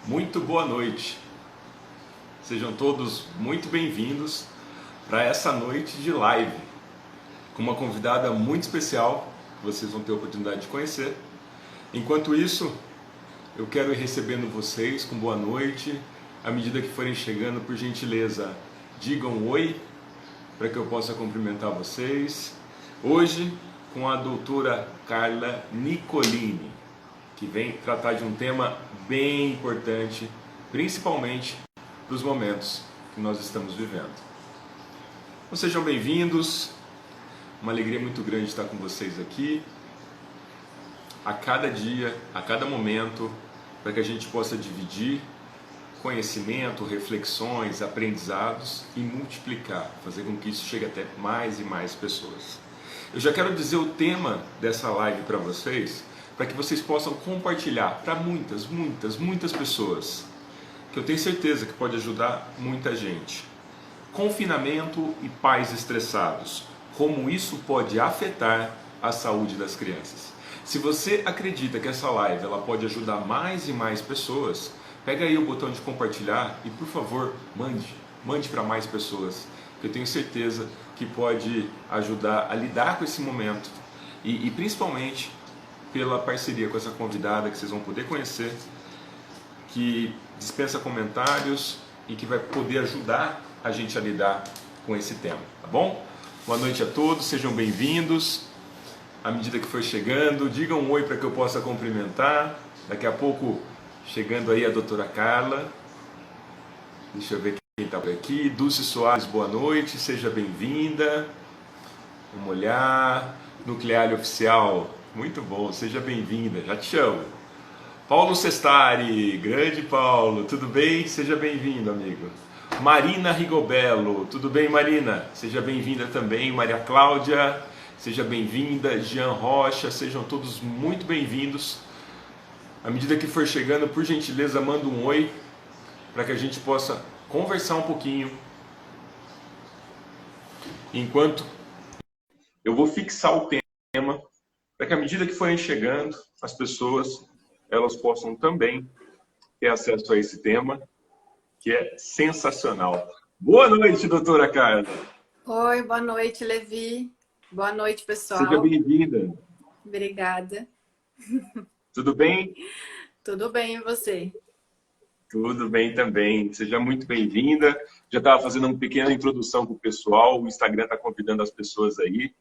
Muito boa noite. Sejam todos muito bem-vindos para essa noite de live com uma convidada muito especial que vocês vão ter a oportunidade de conhecer. Enquanto isso, eu quero ir recebendo vocês com boa noite. À medida que forem chegando, por gentileza, digam oi para que eu possa cumprimentar vocês. Hoje, com a doutora Carla Nicolini, que vem tratar de um tema bem importante, principalmente para os momentos que nós estamos vivendo. Então, sejam bem-vindos, uma alegria muito grande estar com vocês aqui, a cada dia, a cada momento, para que a gente possa dividir conhecimento, reflexões, aprendizados e multiplicar, fazer com que isso chegue até mais e mais pessoas. Eu já quero dizer o tema dessa live para vocês, para que vocês possam compartilhar para muitas pessoas, que eu tenho certeza que pode ajudar muita gente. Confinamento e pais estressados, como isso pode afetar a saúde das crianças. Se você acredita que essa live ela pode ajudar mais e mais pessoas, pega aí o botão de compartilhar e, por favor, mande para mais pessoas, que eu tenho certeza que pode ajudar a lidar com esse momento e principalmente pela parceria com essa convidada que vocês vão poder conhecer, que dispensa comentários e que vai poder ajudar a gente a lidar com esse tema, tá bom? Boa noite a todos, sejam bem-vindos. À medida que for chegando, digam um oi para que eu possa cumprimentar. Daqui a pouco, chegando aí a doutora Carla. Deixa eu ver quem está por aqui. Dulce Soares, boa noite, seja bem-vinda. Vamos olhar. Nuclear Oficial, muito bom, seja bem-vinda, já te chamo. Paulo Sestari, grande Paulo, tudo bem? Seja bem-vindo, amigo. Marina Rigobello, tudo bem, Marina? Seja bem-vinda também. Maria Cláudia, seja bem-vinda. Jean Rocha, sejam todos muito bem-vindos. À medida que for chegando, por gentileza, manda um oi, para que a gente possa conversar um pouquinho. Enquanto eu vou fixar o tema, para que à medida que forem chegando, as pessoas elas possam também ter acesso a esse tema, que é sensacional. Boa noite, doutora Carla. Oi, boa noite, Levi. Boa noite, Seja pessoal. bem-vinda. Obrigada. Tudo bem? Tudo bem, e você? Tudo bem também. Seja muito bem-vinda. Já estava fazendo uma pequena introdução para o pessoal. O Instagram está convidando as pessoas aí.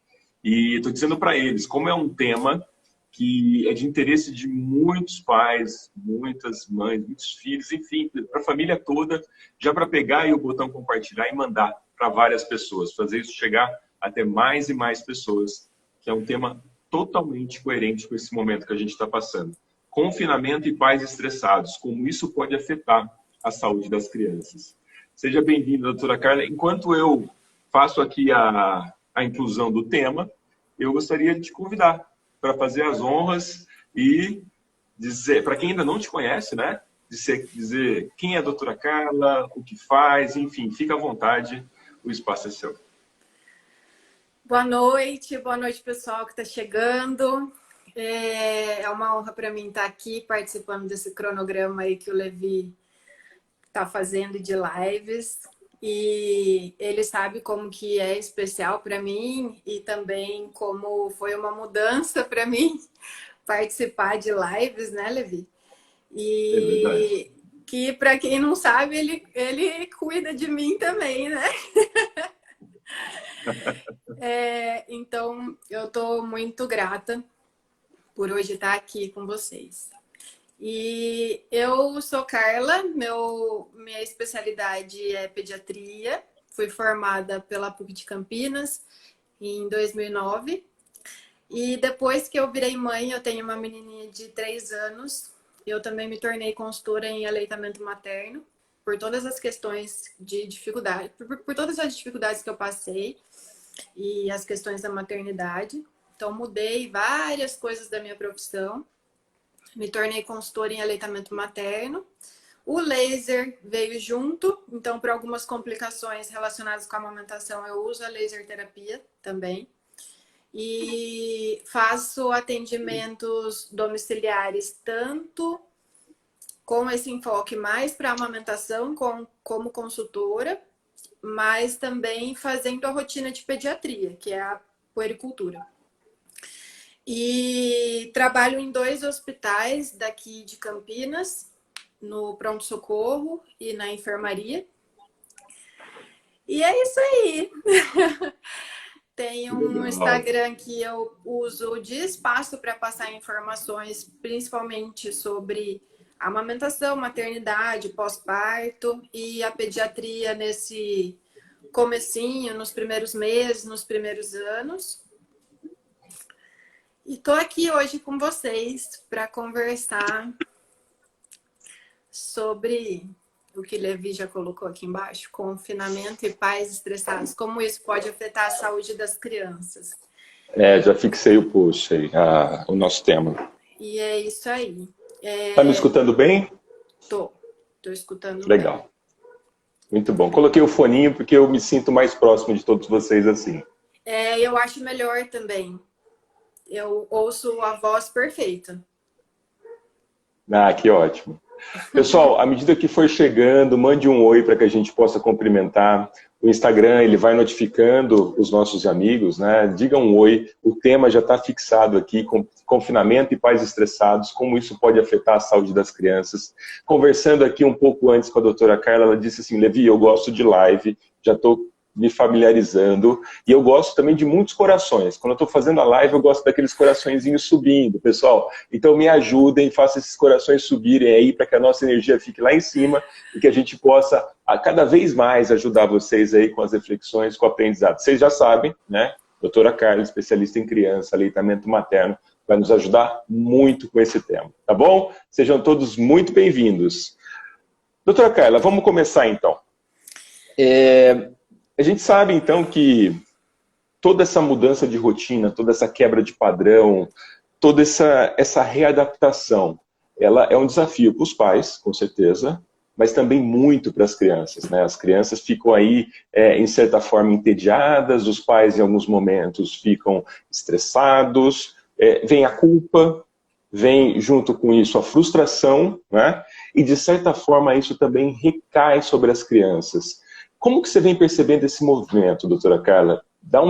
E estou dizendo para eles, como é um tema que é de interesse de muitos pais, muitas mães, muitos filhos, enfim, para a família toda, já para pegar aí o botão compartilhar e mandar para várias pessoas, fazer isso chegar até mais e mais pessoas, que é um tema totalmente coerente com esse momento que a gente está passando. Confinamento e pais estressados, como isso pode afetar a saúde das crianças. Seja bem-vinda, doutora Carla. Enquanto eu faço aqui a inclusão do tema, eu gostaria de te convidar para fazer as honras e dizer, para quem ainda não te conhece, né? Dizer quem é a doutora Carla, o que faz, enfim, fica à vontade, o espaço é seu. Boa noite, pessoal que está chegando. É uma honra para mim estar aqui participando desse cronograma aí que o Levi está fazendo de lives. E ele sabe como que é especial para mim e também como foi uma mudança para mim participar de lives, né, Levi? É verdade. E que, para quem não sabe, ele cuida de mim também, né? Então, eu estou muito grata por hoje estar aqui com vocês. E eu sou Carla, minha especialidade é pediatria. Fui formada pela PUC de Campinas em 2009. E depois que eu virei mãe, eu tenho uma menininha de 3 anos. Eu também me tornei consultora em aleitamento materno, por todas as questões de dificuldade, por todas as dificuldades que eu passei e as questões da maternidade. Então, mudei várias coisas da minha profissão. Me tornei consultora em aleitamento materno. O laser veio junto, então, para algumas complicações relacionadas com a amamentação, eu uso a laser terapia também. E faço atendimentos domiciliares tanto com esse enfoque mais para amamentação como consultora, mas também fazendo a rotina de pediatria, que é a puericultura. E trabalho em 2 hospitais daqui de Campinas, no pronto-socorro e na enfermaria. E é isso aí. Tem um Instagram que eu uso de espaço para passar informações, principalmente sobre amamentação, maternidade, pós-parto e a pediatria nesse comecinho, nos primeiros meses, nos primeiros anos. E tô aqui hoje com vocês para conversar sobre o que Levi já colocou aqui embaixo, confinamento e pais estressados, como isso pode afetar a saúde das crianças. Já fixei o post aí, o nosso tema. E é isso aí. Tá me escutando bem? Tô escutando Legal. bem. Muito bom. Coloquei o foninho porque eu me sinto mais próximo de todos vocês assim. Eu acho melhor também. Eu ouço a voz perfeita. Que ótimo. Pessoal, à medida que for chegando, mande um oi para que a gente possa cumprimentar. O Instagram, ele vai notificando os nossos amigos, né? Diga um oi. O tema já está fixado aqui, confinamento e pais estressados, como isso pode afetar a saúde das crianças. Conversando aqui um pouco antes com a doutora Carla, ela disse assim, Levi, eu gosto de live, já estou me familiarizando, e eu gosto também de muitos corações. Quando eu estou fazendo a live, eu gosto daqueles coraçõezinhos subindo, pessoal. Então me ajudem, façam esses corações subirem aí, para que a nossa energia fique lá em cima, e que a gente possa, cada vez mais, ajudar vocês aí com as reflexões, com o aprendizado. Vocês já sabem, né? Doutora Carla, especialista em criança, aleitamento materno, vai nos ajudar muito com esse tema, tá bom? Sejam todos muito bem-vindos. Doutora Carla, vamos começar então. A gente sabe, então, que toda essa mudança de rotina, toda essa quebra de padrão, toda essa readaptação, ela é um desafio para os pais, com certeza, mas também muito para as crianças, né? As crianças ficam aí, em certa forma, entediadas, os pais, em alguns momentos, ficam estressados, vem a culpa, vem junto com isso a frustração, né? E, de certa forma, isso também recai sobre as crianças. Como que você vem percebendo esse movimento, doutora Carla? Dá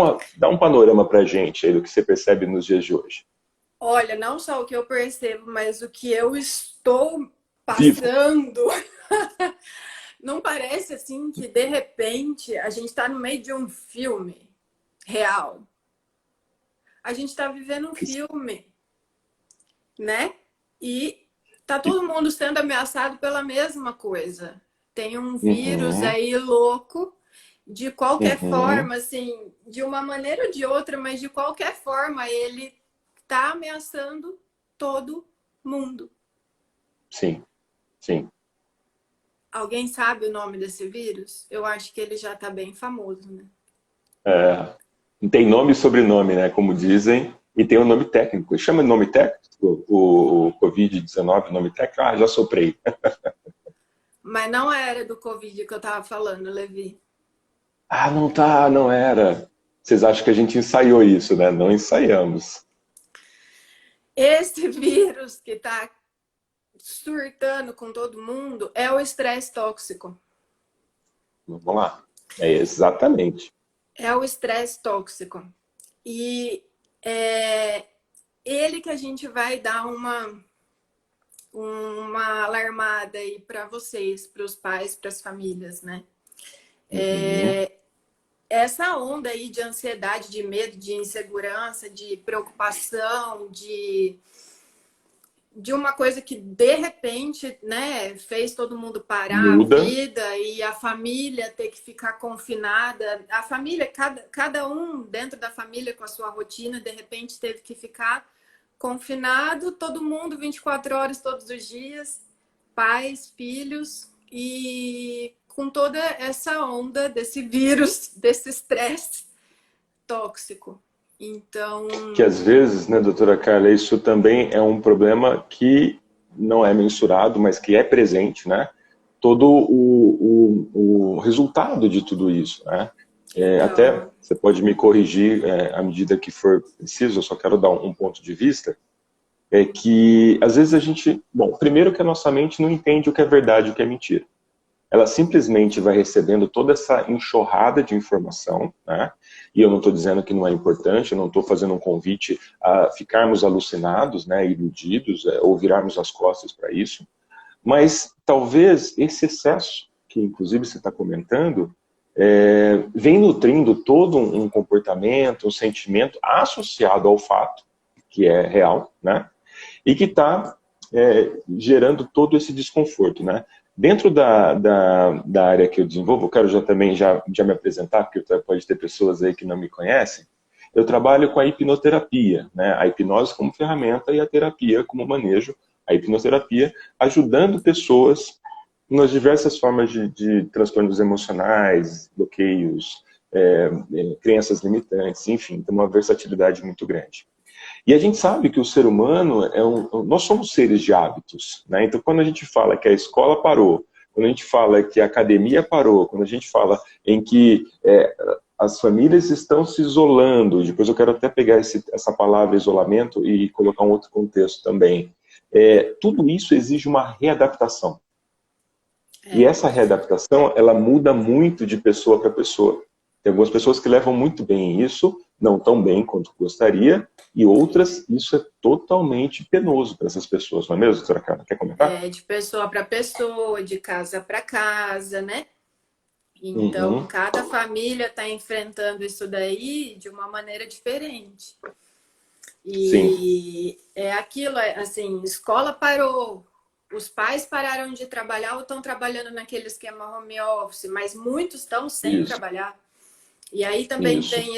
um panorama para a gente aí do que você percebe nos dias de hoje. Olha, não só o que eu percebo, mas o que eu estou passando. Não parece assim que, de repente, a gente está no meio de um filme real? A gente está vivendo um filme, né? E tá todo mundo sendo ameaçado pela mesma coisa. Tem um vírus aí louco, de qualquer forma, assim, de uma maneira ou de outra, mas de qualquer forma ele tá ameaçando todo mundo. Sim, sim. Alguém sabe o nome desse vírus? Eu acho que ele já tá bem famoso, né? Tem nome e sobrenome, né? Como dizem, e tem um nome técnico. Chama de nome técnico o Covid-19, nome técnico? Já soprei. Mas não era do Covid que eu tava falando, Levi. Não era. Vocês acham que a gente ensaiou isso, né? Não ensaiamos. Esse vírus que tá surtando com todo mundo é o estresse tóxico. Vamos lá. Exatamente. É o estresse tóxico. E é ele que a gente vai dar uma alarmada aí para vocês, para os pais, para as famílias, né? Essa onda aí de ansiedade, de medo, de insegurança, de preocupação, de uma coisa que de repente, né, fez todo mundo parar a vida e a família ter que ficar confinada. A família, cada um dentro da família com a sua rotina, de repente teve que ficar confinado, todo mundo 24 horas todos os dias, pais, filhos, e com toda essa onda desse vírus, desse estresse tóxico. Então... Que às vezes, né, doutora Carla, isso também é um problema que não é mensurado, mas que é presente, né? Todo o resultado de tudo isso, né? Até você pode me corrigir à medida que for preciso, eu só quero dar um ponto de vista. é que às vezes a gente... Bom, primeiro que a nossa mente não entende o que é verdade e o que é mentira. Ela simplesmente vai recebendo toda essa enxurrada de informação, né? E eu não estou dizendo que não é importante, eu não estou fazendo um convite a ficarmos alucinados, né, iludidos, ou virarmos as costas para isso, mas talvez esse excesso, que inclusive você está comentando, vem nutrindo todo um comportamento, um sentimento associado ao fato, que é real, né? E que está gerando todo esse desconforto, né? Dentro da área que eu desenvolvo, eu quero já me apresentar, porque pode ter pessoas aí que não me conhecem. Eu trabalho com a hipnoterapia, né? A hipnose como ferramenta e a terapia como manejo. A hipnoterapia ajudando pessoas nas diversas formas de transtornos emocionais, bloqueios, crenças limitantes, enfim, tem uma versatilidade muito grande. E a gente sabe que o ser humano, nós somos seres de hábitos, né? Então, quando a gente fala que a escola parou, quando a gente fala que a academia parou, quando a gente fala em que as famílias estão se isolando, depois eu quero até pegar essa palavra isolamento e colocar um outro contexto também, tudo isso exige uma readaptação. E essa readaptação, ela muda muito de pessoa para pessoa. Tem algumas pessoas que levam muito bem isso, não tão bem quanto gostaria, e outras, isso é totalmente penoso para essas pessoas, não é mesmo, doutora Carla? Quer comentar? De pessoa para pessoa, de casa para casa, né? Então, cada família está enfrentando isso daí de uma maneira diferente. E Sim. é aquilo, assim, escola parou, os pais pararam de trabalhar ou estão trabalhando naquele esquema home office, mas muitos estão sem trabalhar. E aí também tem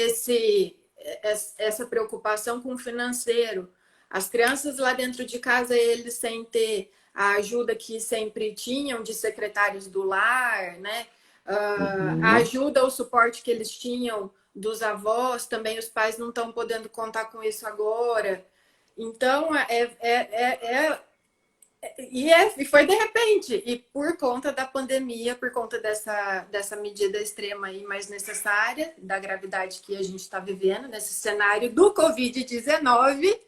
essa preocupação com o financeiro. As crianças lá dentro de casa, eles sem ter a ajuda que sempre tinham de secretários do lar, né? A ajuda, o suporte que eles tinham dos avós, também os pais não estão podendo contar com isso agora. Então, e foi de repente, e por conta da pandemia, por conta dessa medida extrema e mais necessária, da gravidade que a gente está vivendo, nesse cenário do Covid-19,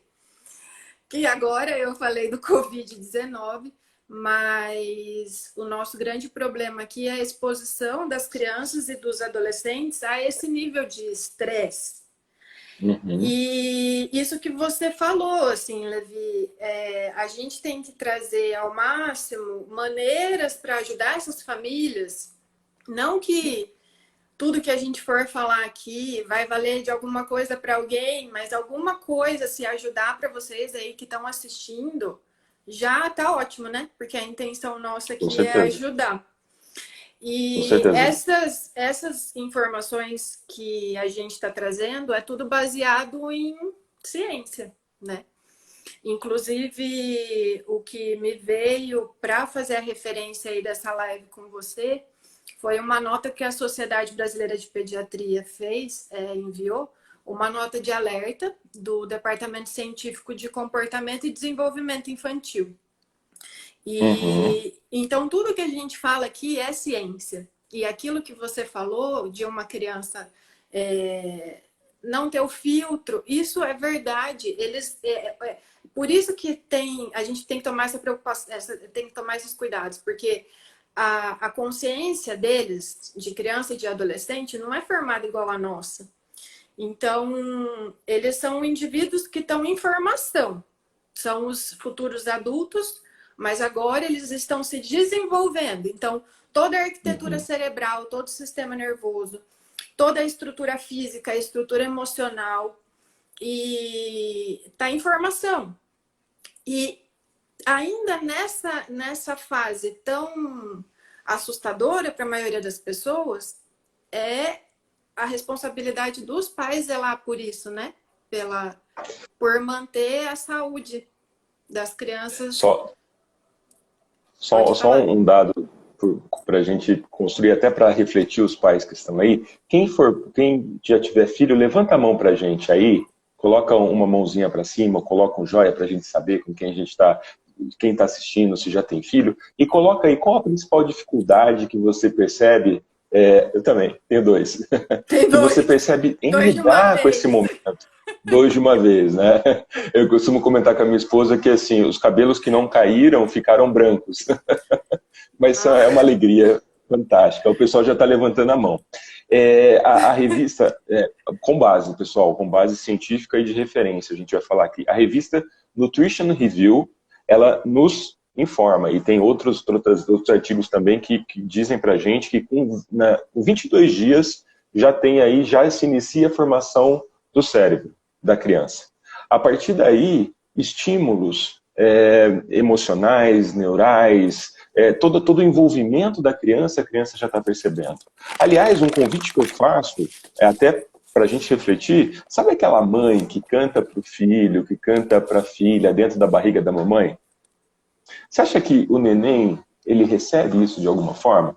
que agora eu falei do Covid-19, mas o nosso grande problema aqui é a exposição das crianças e dos adolescentes a esse nível de estresse. E isso que você falou, assim, Levi, a gente tem que trazer ao máximo maneiras para ajudar essas famílias. Não que tudo que a gente for falar aqui vai valer de alguma coisa para alguém, mas alguma coisa, se ajudar para vocês aí que estão assistindo, já tá ótimo, né? Porque a intenção nossa aqui é ajudar. E essas informações que a gente está trazendo é tudo baseado em ciência, né? Inclusive, o que me veio para fazer a referência aí dessa live com você foi uma nota que a Sociedade Brasileira de Pediatria enviou, uma nota de alerta do Departamento Científico de Comportamento e Desenvolvimento Infantil. E então tudo que a gente fala aqui é ciência. E aquilo que você falou de uma criança não ter o filtro, isso é verdade. Por isso que a gente tem que tomar essa preocupação, tem que tomar esses cuidados, porque a consciência deles, de criança e de adolescente, não é formada igual a nossa. Então, eles são indivíduos que estão em formação. São os futuros adultos, mas agora eles estão se desenvolvendo. Então, toda a arquitetura cerebral, todo o sistema nervoso, toda a estrutura física, a estrutura emocional, e está em formação. E ainda nessa fase tão assustadora para a maioria das pessoas, é a responsabilidade dos pais zelar por isso, né? Por manter a saúde das crianças. Só um dado para a gente construir, até para refletir os pais que estão aí. Quem já tiver filho, levanta a mão para a gente aí, coloca uma mãozinha para cima, coloca um joia para a gente saber com quem a gente está, quem está assistindo, se já tem filho, e coloca aí qual a principal dificuldade que você percebe. Eu também, tenho dois. Que você percebe em lidar com esse momento. Dois de uma vez, né? Eu costumo comentar com a minha esposa que, assim, os cabelos que não caíram ficaram brancos. Mas é uma Ah, alegria fantástica. O pessoal já está levantando a mão. A revista, com base, pessoal, com base científica e de referência, a gente vai falar aqui. A revista Nutrition Review, ela nos informa, e tem outros artigos também que dizem para a gente que com 22 dias já se inicia a formação do cérebro da criança. A partir daí, estímulos emocionais, neurais, todo o envolvimento da criança, a criança já está percebendo. Aliás, um convite que eu faço, até para a gente refletir, sabe aquela mãe que canta para o filho, que canta para a filha dentro da barriga da mamãe? Você acha que o neném, ele recebe isso de alguma forma?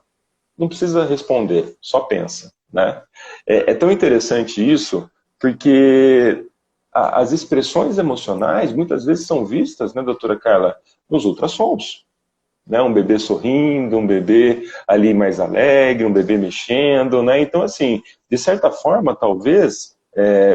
Não precisa responder, só pensa, né? É tão interessante isso, porque as expressões emocionais muitas vezes são vistas, né, doutora Carla, nos ultrassons. Né? Um bebê sorrindo, um bebê ali mais alegre, um bebê mexendo, né? Então, assim, de certa forma, talvez,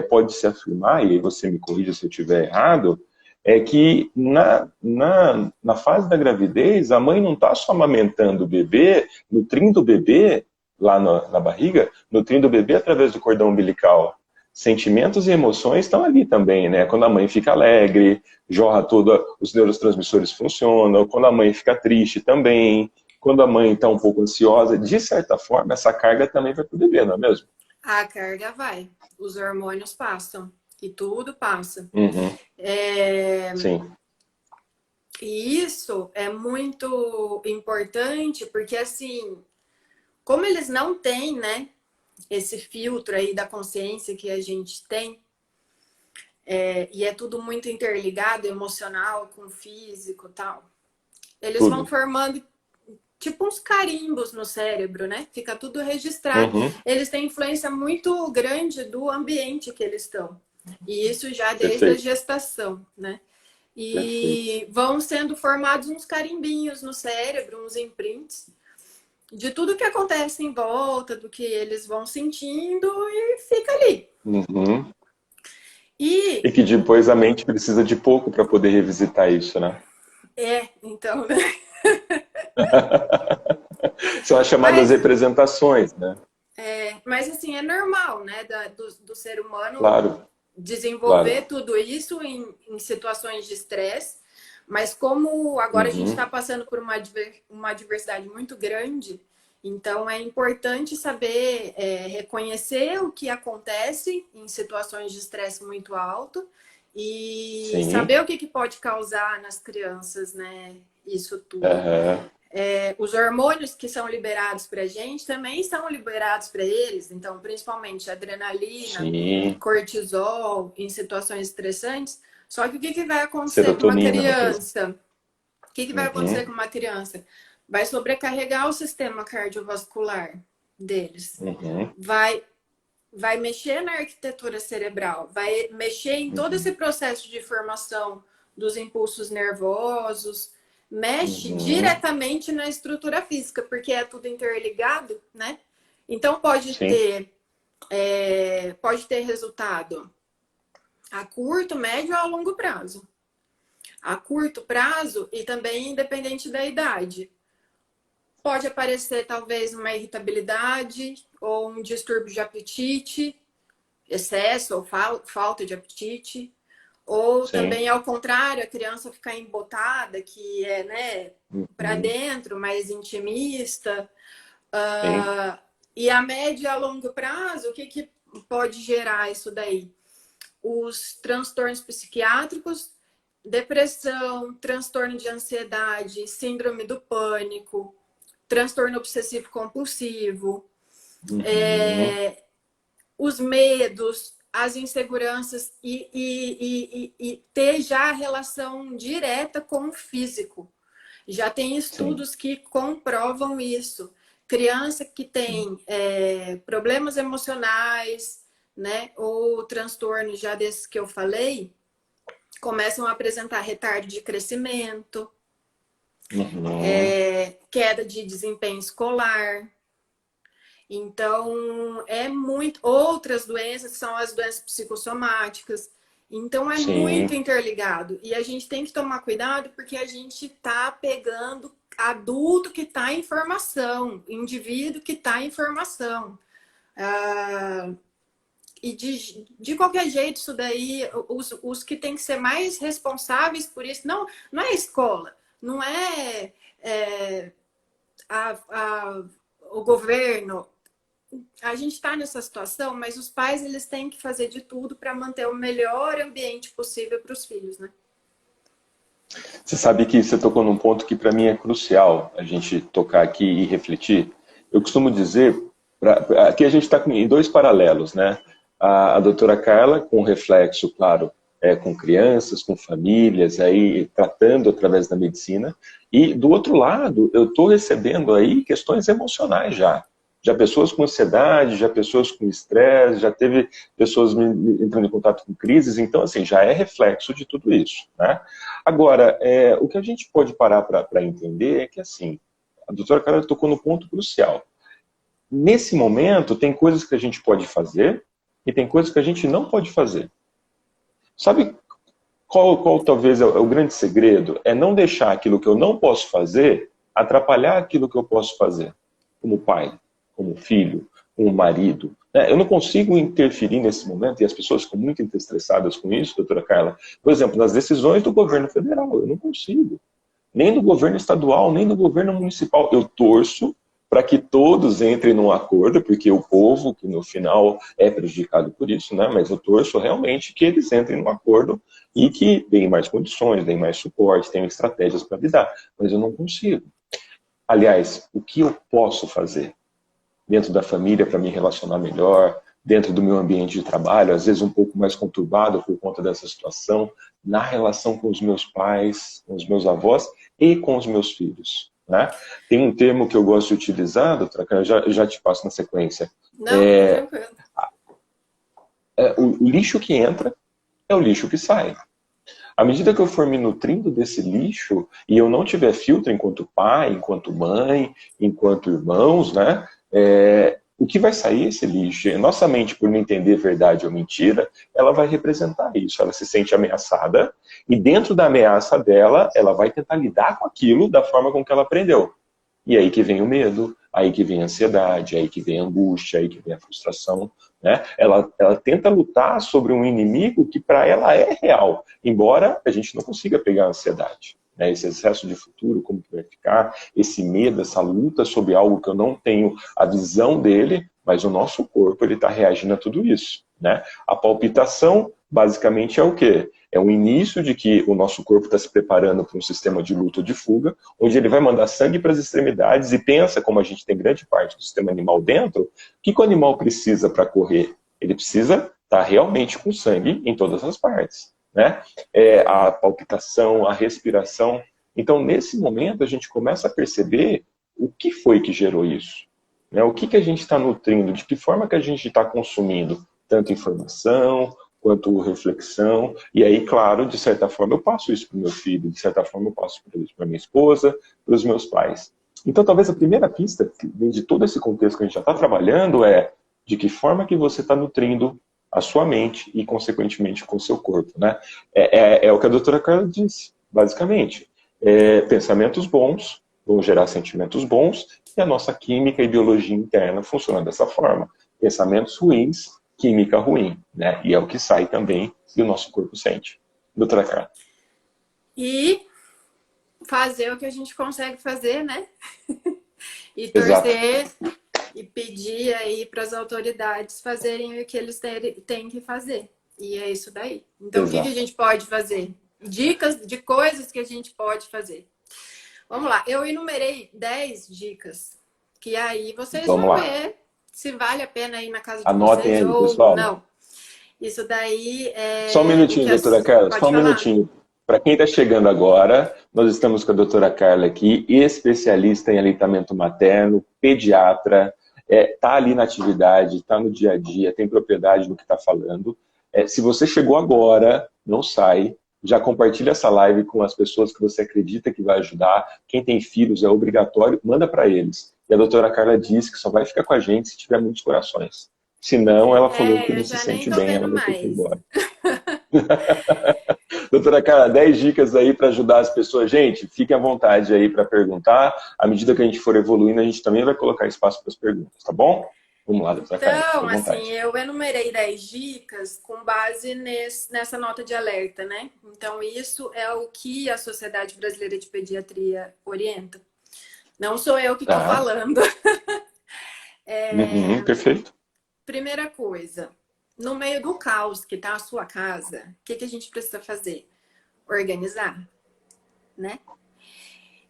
pode-se afirmar, e aí você me corrija se eu estiver errado, é que na fase da gravidez, a mãe não está só amamentando o bebê, nutrindo o bebê lá na barriga, nutrindo o bebê através do cordão umbilical. Sentimentos e emoções estão ali também, né? Quando a mãe fica alegre, jorra tudo, os neurotransmissores funcionam. Quando a mãe fica triste também. Quando a mãe está um pouco ansiosa, de certa forma, essa carga também vai para o bebê, não é mesmo? a carga vai. Os hormônios passam. E tudo passa. Uhum. Sim. E isso é muito importante porque, assim, como eles não têm, né, esse filtro aí da consciência que a gente tem, e é tudo muito interligado, emocional com físico e tal, eles vão Tudo. formando tipo uns carimbos no cérebro, né? Fica tudo registrado. Uhum. Eles têm influência muito grande do ambiente que eles estão. E isso já desde a Perfeito. gestação, né? Perfeito. E vão sendo formados uns carimbinhos no cérebro, uns imprints, de tudo que acontece em volta, do que eles vão sentindo e fica ali. Uhum. E E que depois a mente precisa de pouco para poder revisitar isso, né? então, né? São as chamadas Mas, representações, né? mas assim, é normal, né? Do ser humano Claro, desenvolver claro. tudo isso em situações de estresse. Mas como agora a gente Uhum. está passando por uma diversidade muito grande, então é importante saber reconhecer o que acontece em situações de estresse muito alto e Sim. saber o que pode causar nas crianças, né? Isso tudo. Uhum. Os hormônios que são liberados para a gente também são liberados para eles, então, principalmente adrenalina, Sim. cortisol, em situações estressantes. Só que o que vai acontecer com uma Serotonina, no caso. criança? O que vai acontecer Uhum. com uma criança? Vai sobrecarregar o sistema cardiovascular deles. Uhum. Vai mexer na arquitetura cerebral, vai mexer em todo esse Uhum. processo de formação dos impulsos nervosos, mexe Uhum. diretamente na estrutura física, porque é tudo interligado, né? Então Sim. pode ter resultado a curto, médio ou a longo prazo. A curto prazo e também independente da idade. Pode aparecer talvez uma irritabilidade ou um distúrbio de apetite, excesso ou falta de apetite. Ou Sim. também ao contrário, a criança ficar embotada, que é, né, para Uhum. dentro, mais intimista. Sim. E a médio e a longo prazo, o que pode gerar isso daí? Os transtornos psiquiátricos, depressão, transtorno de ansiedade, síndrome do pânico, transtorno obsessivo compulsivo, Uhum. os medos, as inseguranças e ter já relação direta com o físico. Já tem Sim. estudos que comprovam isso. Criança que Sim. tem problemas emocionais, né, ou transtornos já desses que eu falei, começam a apresentar retardo de crescimento, Uhum. queda de desempenho escolar. Então, é muito. Outras doenças que são as doenças psicossomáticas, Então é Sim. muito interligado. E a gente tem que tomar cuidado porque a gente está pegando adulto que está em formação, indivíduo que está em formação. E de qualquer jeito, isso daí, os que têm que ser mais responsáveis por isso, não é a escola, não é, o governo. A gente está nessa situação, mas os pais eles têm que fazer de tudo para manter o melhor ambiente possível para os filhos, né? Você sabe que você tocou num ponto que para mim é crucial a gente tocar aqui e refletir. Eu costumo dizer, aqui a gente está em dois paralelos, né? A doutora Carla, com reflexo, claro, com crianças, com famílias, aí tratando através da medicina. E do outro lado, eu estou recebendo aí questões emocionais já. Já pessoas com ansiedade, já pessoas com estresse, já teve pessoas entrando em contato com crises, então assim, já é reflexo de tudo isso, né? Agora, o que a gente pode parar para entender é que assim, a doutora Carla tocou no ponto crucial. Nesse momento, tem coisas que a gente pode fazer e tem coisas que a gente não pode fazer. Sabe qual talvez é o grande segredo? É não deixar aquilo que eu não posso fazer atrapalhar aquilo que eu posso fazer, como pai, como filho, como marido. Eu não consigo interferir nesse momento, e as pessoas ficam muito estressadas com isso, doutora Carla. Por exemplo, nas decisões do governo federal, eu não consigo. Nem do governo estadual, nem do governo municipal. Eu torço para que todos entrem num acordo, porque o povo, que no final é prejudicado por isso, né? Mas eu torço realmente que eles entrem num acordo e que deem mais condições, deem mais suporte, tenham estratégias para lidar. Mas eu não consigo. Aliás, o que eu posso fazer dentro da família para me relacionar melhor, dentro do meu ambiente de trabalho, às vezes um pouco mais conturbado por conta dessa situação, na relação com os meus pais, com os meus avós e com os meus filhos, né? Tem um termo que eu gosto de utilizar, doutora Carla, já te passo na sequência. Não, tranquilo. O lixo que entra é o lixo que sai. À medida que eu for me nutrindo desse lixo e eu não tiver filtro enquanto pai, enquanto mãe, enquanto irmãos, né? O que vai sair é esse lixo. E nossa mente, por não entender verdade ou mentira, ela vai representar isso. Ela se sente ameaçada e dentro da ameaça dela, ela vai tentar lidar com aquilo da forma com que ela aprendeu. E aí que vem o medo, aí que vem a ansiedade, aí que vem a angústia, aí que vem a frustração, né? Ela tenta lutar sobre um inimigo que para ela é real, embora a gente não consiga pegar a ansiedade. Esse excesso de futuro, como que vai ficar, esse medo, essa luta sobre algo que eu não tenho a visão dele, mas o nosso corpo está reagindo a tudo isso, né? A palpitação, basicamente, é o quê? É o início de que o nosso corpo está se preparando para um sistema de luta ou de fuga, onde ele vai mandar sangue para as extremidades e pensa, como a gente tem grande parte do sistema animal dentro, o que o animal precisa para correr? Ele precisa estar realmente com sangue em todas as partes, né? A palpitação, a respiração. Então, nesse momento, a gente começa a perceber o que foi que gerou isso, né? O que a gente está nutrindo, de que forma que a gente está consumindo tanto informação quanto reflexão. E aí, claro, de certa forma eu passo isso para o meu filho, de certa forma eu passo isso para minha esposa, para os meus pais. Então, talvez a primeira pista de todo esse contexto que a gente já está trabalhando é de que forma que você está nutrindo a sua mente e, consequentemente, com o seu corpo, né? É o que a doutora Carla disse, basicamente. Pensamentos bons vão gerar sentimentos bons e a nossa química e biologia interna funciona dessa forma. Pensamentos ruins, química ruim, né? E é o que sai também e o nosso corpo sente. Doutora Carla. E fazer o que a gente consegue fazer, né? E torcer. Exato. E pedir aí para as autoridades fazerem o que eles têm que fazer. E é isso daí. Então, exato. O que a gente pode fazer? Dicas de coisas que a gente pode fazer. Vamos lá. Eu enumerei 10 dicas. Que aí vocês vão ver se vale a pena ir na casa de vocês aí, ou pessoal. Não. Isso daí é... Só um minutinho, doutora Carla. Só um minutinho. Para quem está chegando agora, nós estamos com a doutora Carla aqui, especialista em aleitamento materno, pediatra, está ali na atividade, está no dia a dia, tem propriedade no que está falando. Se você chegou agora, não sai, já compartilha essa live com as pessoas que você acredita que vai ajudar. Quem tem filhos é obrigatório, manda para eles. E a doutora Carla disse que só vai ficar com a gente se tiver muitos corações. Se não, ela falou que não se sente bem, ela vai ter que ir embora. Doutora Carla, 10 dicas aí para ajudar as pessoas. Gente, fiquem à vontade aí para perguntar. À medida que a gente for evoluindo, a gente também vai colocar espaço para as perguntas, tá bom? Vamos lá, doutora Carla, fique à Então, vontade. assim, eu enumerei 10 dicas com base nessa nota de alerta, né? Então, isso é o que a Sociedade Brasileira de Pediatria orienta. Não sou eu que estou falando. Perfeito. Primeira coisa, no meio do caos que está a sua casa, o que a gente precisa fazer? Organizar, né?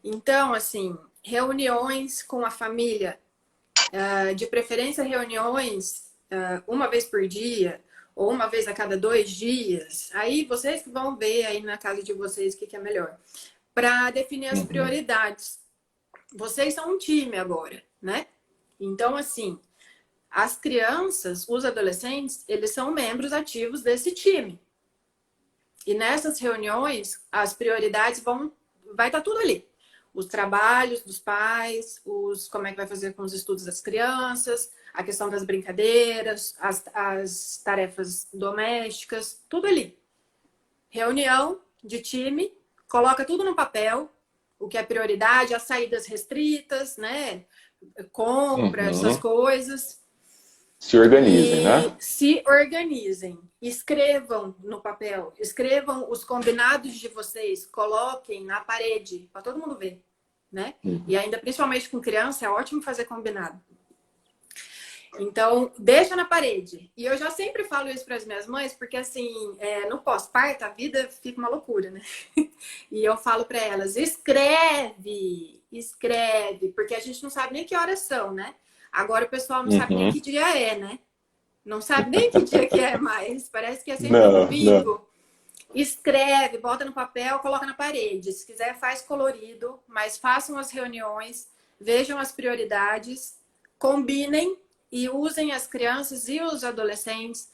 Então, assim, reuniões com a família, de preferência reuniões uma vez por dia ou uma vez a cada 2 dias. Aí vocês que vão ver aí na casa de vocês o que é melhor. Para definir as prioridades. Vocês são um time agora, né? Então, assim, as crianças, os adolescentes, eles são membros ativos desse time. E nessas reuniões, as prioridades vai estar tudo ali. Os trabalhos dos pais, como é que vai fazer com os estudos das crianças, a questão das brincadeiras, as tarefas domésticas, tudo ali. Reunião de time, coloca tudo no papel, o que é prioridade, as saídas restritas, né? Compra, essas coisas. Se organizem, né? Se organizem. Escrevam no papel. Escrevam os combinados de vocês. Coloquem na parede, para todo mundo ver, né? E ainda, principalmente com criança, é ótimo fazer combinado. Então, deixa na parede. E eu já sempre falo isso para as minhas mães, porque assim, no pós-parto, a vida fica uma loucura, né? E eu falo para elas, escreve, porque a gente não sabe nem que horas são, né? Agora o pessoal não sabe nem que dia é, né? Não sabe nem que dia que é mais. Parece que é sempre um domingo. Escreve, bota no papel, coloca na parede. Se quiser, faz colorido, mas façam as reuniões, vejam as prioridades, combinem e usem as crianças e os adolescentes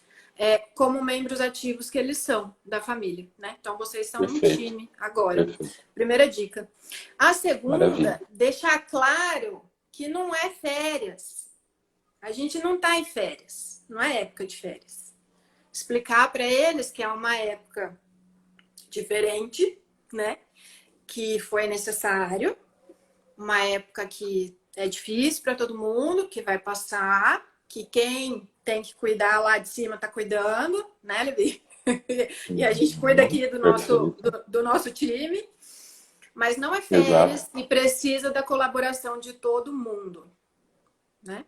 como membros ativos que eles são da família, né? Então, vocês são um time agora. Primeira dica. A segunda, deixar claro que não é férias. A gente não está em férias. Não é época de férias. Explicar para eles que é uma época diferente, né? Que foi necessário. Uma época que é difícil para todo mundo, que vai passar, que quem tem que cuidar lá de cima está cuidando, né, Levi? E a gente cuida aqui do nosso time. Mas não é férias e precisa da colaboração de todo mundo, né?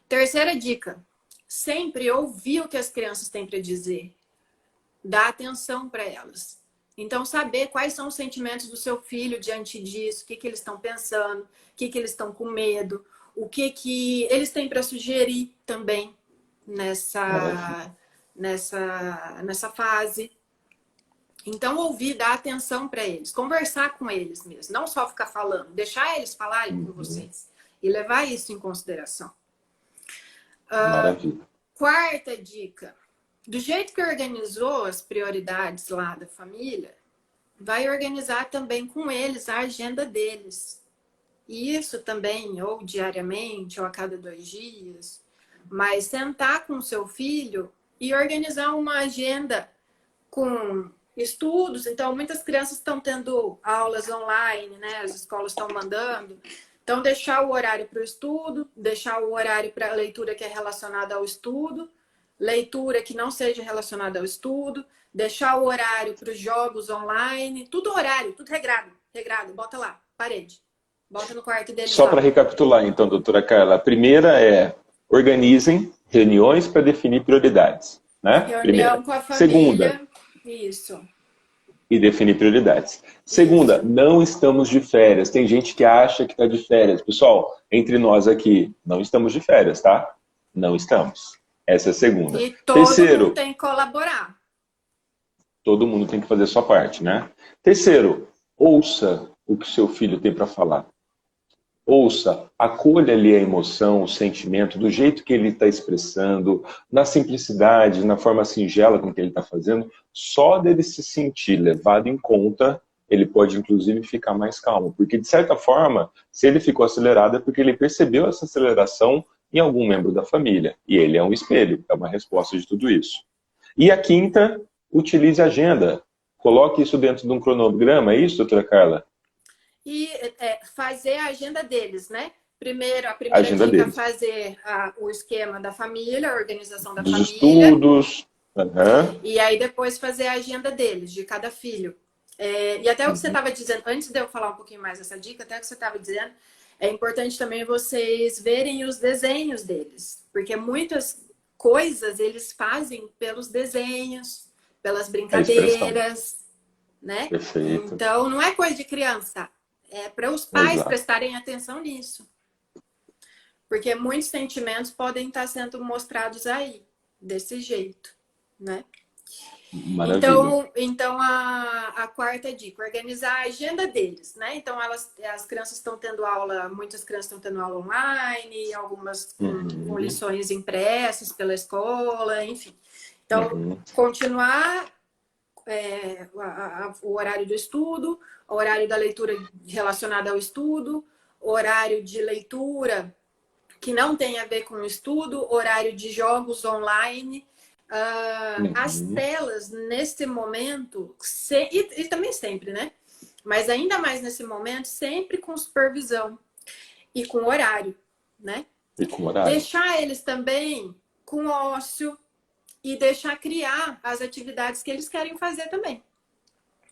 Terceira dica. Sempre ouvir o que as crianças têm para dizer. Dar atenção para elas. Então, saber quais são os sentimentos do seu filho diante disso, o que eles estão pensando, o que eles estão com medo, o que eles têm para sugerir também nessa fase. Então, ouvir, dar atenção para eles, conversar com eles mesmo, não só ficar falando, deixar eles falarem com vocês e levar isso em consideração. Quarta dica. Do jeito que organizou as prioridades lá da família, vai organizar também com eles a agenda deles. E isso também, ou diariamente, ou a cada 2 dias. Mas sentar com o seu filho e organizar uma agenda com estudos. Então, muitas crianças estão tendo aulas online, né? As escolas estão mandando. Então, deixar o horário para o estudo, deixar o horário para a leitura que é relacionada ao estudo, leitura que não seja relacionada ao estudo, deixar o horário para os jogos online, tudo horário, tudo regrado, bota lá, parede, bota no quarto dele. Só para recapitular, então, doutora Carla, a primeira é organizem reuniões para definir prioridades, né? Reunião Primeira. com a família. Segunda. Isso. E definir prioridades. Segunda, não estamos de férias. Tem gente que acha que está de férias. Pessoal, entre nós aqui, não estamos de férias, tá? Não estamos. Essa é a segunda. E todo Terceiro, mundo tem que colaborar. todo mundo tem que fazer a sua parte, né? Terceiro, ouça o que seu filho tem para falar. Ouça, acolha ali a emoção, o sentimento, do jeito que ele está expressando, na simplicidade, na forma singela com que ele está fazendo. Só dele se sentir levado em conta, ele pode inclusive ficar mais calmo. Porque de certa forma, se ele ficou acelerado é porque ele percebeu essa aceleração em algum membro da família. E ele é um espelho, é uma resposta de tudo isso. E a quinta, utilize a agenda. Coloque isso dentro de um cronograma, é isso, doutora Carla? E fazer a agenda deles, né? A primeira Agenda dica é deles. fazer o esquema da família, a organização da Dos família. estudos. Uhum. E aí depois fazer a agenda deles, de cada filho. E até o que você estava dizendo, antes de eu falar um pouquinho mais dessa dica, até o que você estava dizendo, é importante também vocês verem os desenhos deles. Porque muitas coisas eles fazem pelos desenhos, pelas brincadeiras, né? Perfeito. Então, não é coisa de criança. É para os pais Exato. prestarem atenção nisso. Porque muitos sentimentos podem estar sendo mostrados aí, desse jeito, né? Maravilha. Então a quarta dica, organizar a agenda deles, né? Então, as crianças estão tendo aula, muitas crianças estão tendo aula online, algumas com lições impressas pela escola, enfim. Então, continuar o horário do estudo, o horário da leitura relacionada ao estudo, horário de leitura que não tem a ver com o estudo, horário de jogos online. As telas, nesse momento, e também sempre, né? Mas ainda mais nesse momento, sempre com supervisão e com horário, né? E com horário. Deixar eles também com ócio e deixar criar as atividades que eles querem fazer também.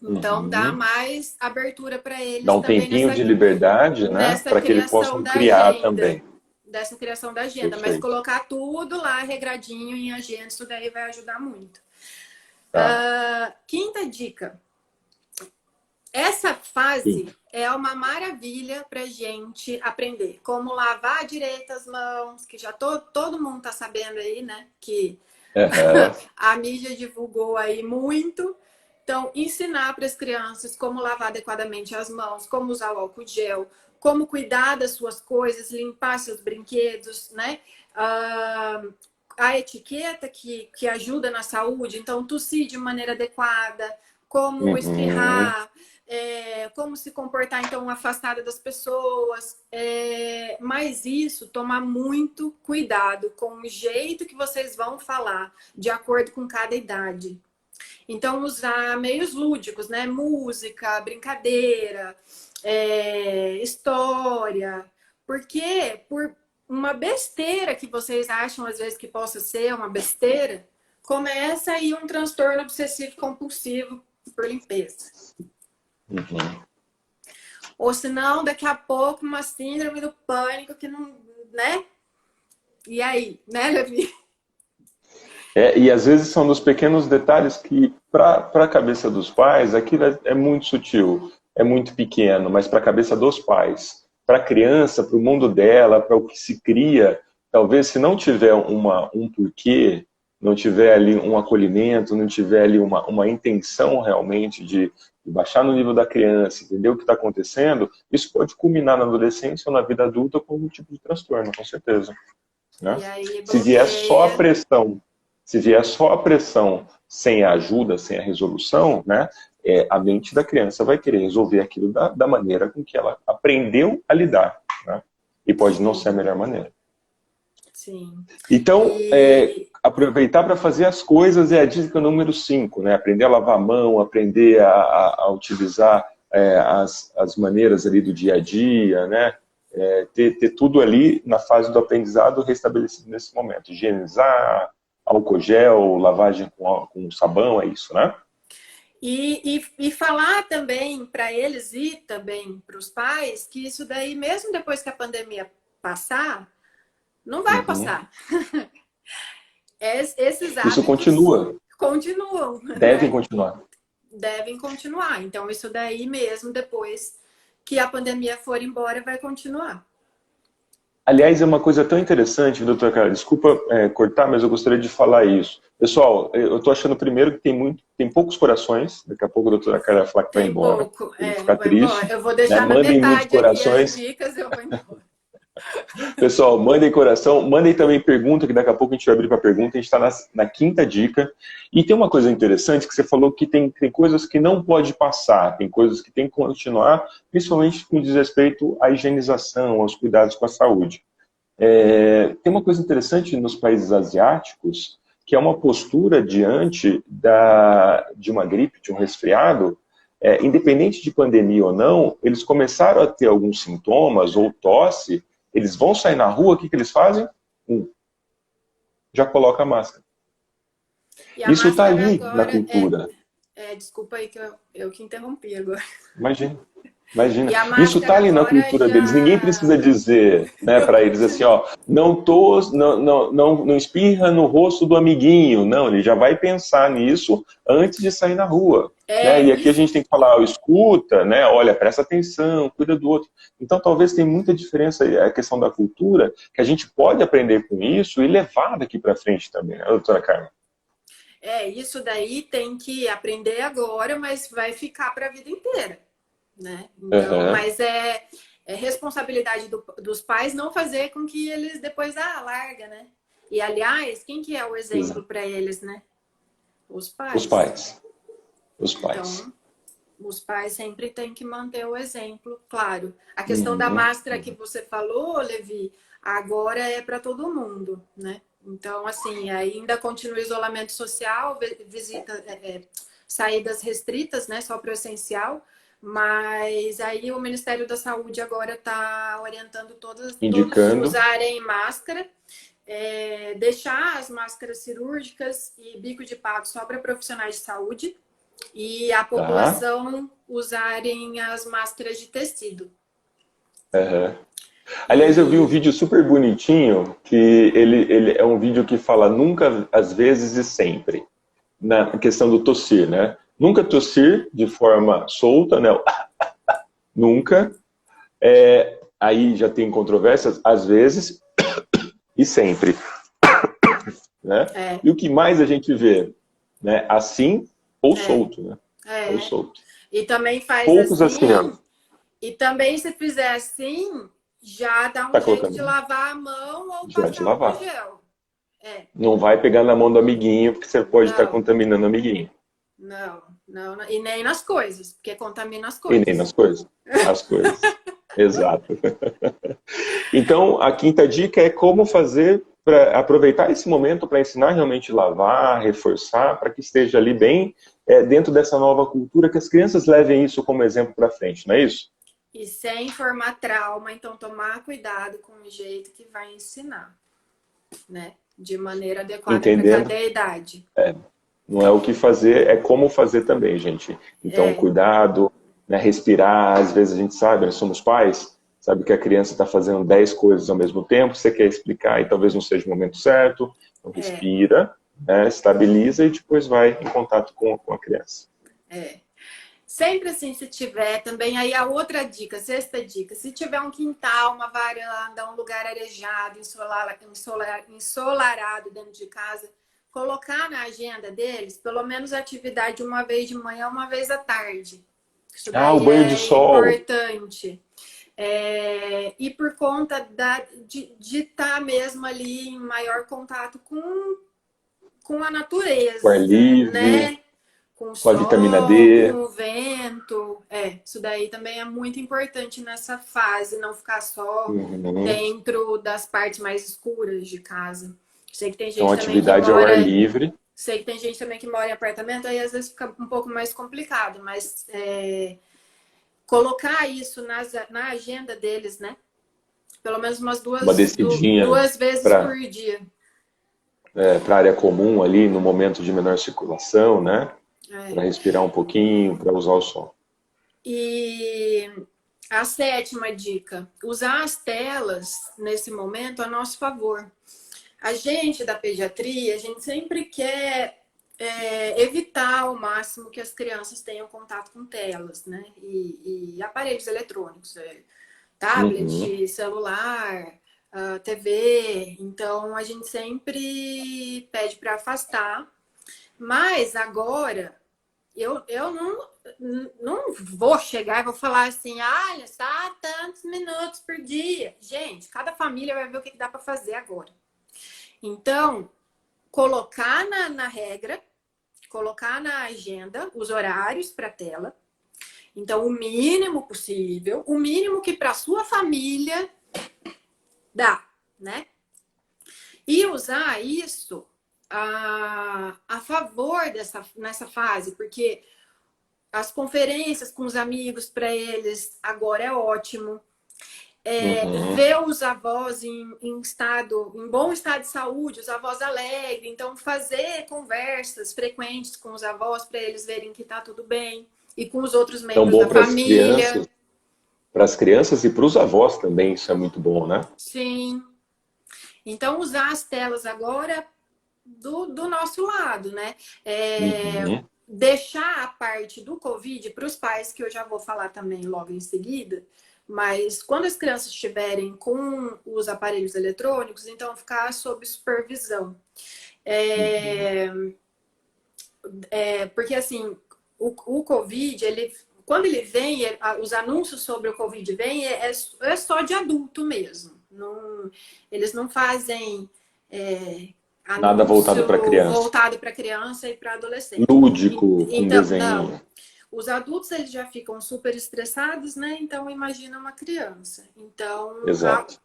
Então, dá mais abertura para eles. Dá um também tempinho de liberdade, né? Para que eles possam criar agenda, também. Dessa criação da agenda. Perfeito. Mas colocar tudo lá regradinho em agenda, isso daí vai ajudar muito. Quinta dica. Essa fase é uma maravilha para gente aprender como lavar direito as mãos, que já todo mundo está sabendo aí, né? Que a mídia divulgou aí muito. Então, ensinar para as crianças como lavar adequadamente as mãos, como usar o álcool gel, como cuidar das suas coisas, limpar seus brinquedos, né? A etiqueta que ajuda na saúde, então tossir de maneira adequada, como espirrar, como se comportar, então, afastada das pessoas. Mas isso, tomar muito cuidado com o jeito que vocês vão falar, de acordo com cada idade. Então, usar meios lúdicos, né? Música, brincadeira, história. Porque por uma besteira que vocês acham, às vezes, que possa ser uma besteira, começa aí um transtorno obsessivo compulsivo por limpeza. Ou senão, daqui a pouco, uma síndrome do pânico que não, né? E aí, né, Levi? E às vezes são dos pequenos detalhes que, para a cabeça dos pais, aquilo é muito sutil, é muito pequeno, mas para a cabeça dos pais, para a criança, para o mundo dela, para o que se cria, talvez se não tiver um porquê, não tiver ali um acolhimento, não tiver ali uma intenção realmente de baixar no nível da criança, entender o que está acontecendo, isso pode culminar na adolescência ou na vida adulta com algum tipo de transtorno, com certeza. Né? Se vier só a pressão, sem a ajuda, sem a resolução, né, a mente da criança vai querer resolver aquilo da maneira com que ela aprendeu a lidar. Né? E pode não ser a melhor maneira. Sim. Então, aproveitar para fazer as coisas é a dica número 5, né? Aprender a lavar a mão, aprender a utilizar as maneiras ali do dia a dia, né? Ter tudo ali na fase do aprendizado restabelecido nesse momento. Higienizar, álcool gel, lavagem com sabão, é isso, né? E falar também para eles e também para os pais que isso daí, mesmo depois que a pandemia passar, não vai passar. Esses hábitos isso continua. Continuam. Devem continuar. Devem continuar. Então, isso daí mesmo, depois que a pandemia for embora, vai continuar. Aliás, é uma coisa tão interessante, doutora Carla, desculpa cortar, mas eu gostaria de falar isso. Pessoal, eu estou achando primeiro que tem poucos corações, daqui a pouco a doutora Carla vai falar que vai embora. Pouco, ficar triste. Embora. Eu vou deixar né? Mandem na muitos metade corações. aqui as dicas, eu vou embora. Pessoal, mandem coração, mandem também pergunta, que daqui a pouco a gente vai abrir para pergunta. A gente está na quinta dica. E tem uma coisa interessante que você falou que tem coisas que não pode passar, tem coisas que tem que continuar, principalmente com diz respeito à higienização, aos cuidados com a saúde. Tem uma coisa interessante nos países asiáticos, que é uma postura diante de uma gripe, de um resfriado, independente de pandemia ou não, eles começaram a ter alguns sintomas ou tosse, eles vão sair na rua, o que eles fazem? Já coloca a máscara. E a Isso está máscara ali agora na cultura. desculpa aí que eu que interrompi agora. Imagina. E a Isso está máscara ali na agora cultura já... deles. Ninguém precisa dizer, né, para eles assim, ó, não espirra no rosto do amiguinho. Não, ele já vai pensar nisso antes de sair na rua. Né? E aqui a gente tem que falar, ó, escuta, né? Olha, presta atenção, cuida do outro. Então talvez tenha muita diferença a questão da cultura, que a gente pode aprender com isso e levar daqui para frente também, né, doutora Carmen? Isso daí tem que aprender agora, mas vai ficar para a vida inteira, né? Então, mas é responsabilidade dos pais não fazer com que eles depois, larga, né? E, aliás, quem que é o exemplo para eles, né? Os pais. Os pais. Então, os pais sempre têm que manter o exemplo, claro. A questão da máscara que você falou, Levi, agora é para todo mundo, né? Então, assim, ainda continua o isolamento social, visita, saídas restritas, né? Só para o essencial. Mas aí o Ministério da Saúde agora está orientando todos usarem máscara, deixar as máscaras cirúrgicas e bico de pato só para profissionais de saúde e a população usarem as máscaras de tecido. Aliás, eu vi um vídeo super bonitinho, que ele é um vídeo que fala nunca, às vezes e sempre, na questão do tossir, né? Nunca tossir de forma solta, né? Nunca. Aí já tem controvérsias, às vezes e sempre. Né? E o que mais a gente vê? Né? Assim ou solto, né? Ou solto. E também faz poucos assim, ó. E também se fizer assim, já dá um jeito de lavar a mão ou passar álcool gel. Não vai pegar na mão do amiguinho, porque você pode estar contaminando o amiguinho. Não. E nem nas coisas, porque contamina as coisas. E nem nas coisas. As coisas. Exato. Então, a quinta dica é como fazer para aproveitar esse momento para ensinar realmente a lavar, reforçar, para que esteja ali bem dentro dessa nova cultura, que as crianças levem isso como exemplo para frente, não é isso? E sem formar trauma, então tomar cuidado com o jeito que vai ensinar, né? De maneira adequada para cada idade. Não é o que fazer, é como fazer também, gente. Então, cuidado, né, respirar. Às vezes a gente sabe, nós somos pais, sabe que a criança está fazendo 10 coisas ao mesmo tempo, você quer explicar e talvez não seja o momento certo. Então, respira, né, estabiliza e depois vai em contato com a criança. Sempre assim, se tiver também, aí a outra dica, sexta dica, se tiver um quintal, uma varanda, um lugar arejado, ensolarado dentro de casa, colocar na agenda deles, pelo menos atividade uma vez de manhã, uma vez à tarde. Isso daí o banho de sol. Importante. E por conta de estar mesmo ali em maior contato com a natureza. Com ar livre, né? Com o sol, a vitamina D. com o vento. Isso daí também é muito importante nessa fase, não ficar só dentro das partes mais escuras de casa. Sei que tem gente então, atividade ao ar livre. Sei que tem gente também que mora em apartamento, aí às vezes fica um pouco mais complicado, mas colocar isso na agenda deles, né? Pelo menos duas vezes por dia. Para a área comum ali, no momento de menor circulação, né? Para respirar um pouquinho, para usar o sol. E a sétima dica, usar as telas nesse momento a nosso favor. A gente da pediatria, a gente sempre quer evitar ao máximo que as crianças tenham contato com telas, né? E aparelhos eletrônicos, tablet, celular, TV. Então, a gente sempre pede para afastar. Mas agora, eu não vou chegar e vou falar assim, olha, só tantos minutos por dia. Gente, cada família vai ver o que dá para fazer agora. Então, colocar na regra, colocar na agenda os horários para a tela. Então, o mínimo possível, o mínimo que para a sua família dá, né? E usar isso a favor nessa fase, porque as conferências com os amigos para eles agora é ótimo. Ver os avós em bom estado de saúde, os avós alegres, então fazer conversas frequentes com os avós para eles verem que está tudo bem e com os outros Tão membros bom da família. para as crianças e para os avós também, isso é muito bom, né? Sim. Então usar as telas agora do nosso lado, né? Deixar a parte do Covid para os pais, que eu já vou falar também logo em seguida. Mas quando as crianças estiverem com os aparelhos eletrônicos, então ficar sob supervisão. Porque assim, o Covid, quando ele vem, os anúncios sobre o Covid vêm, é só de adulto mesmo. Não, eles não fazem Nada voltado para criança. Voltado para criança e para adolescente. Lúdico, com então, desenho. Não. Os adultos, eles já ficam super estressados, né? Então, imagina uma criança. Então, Exato.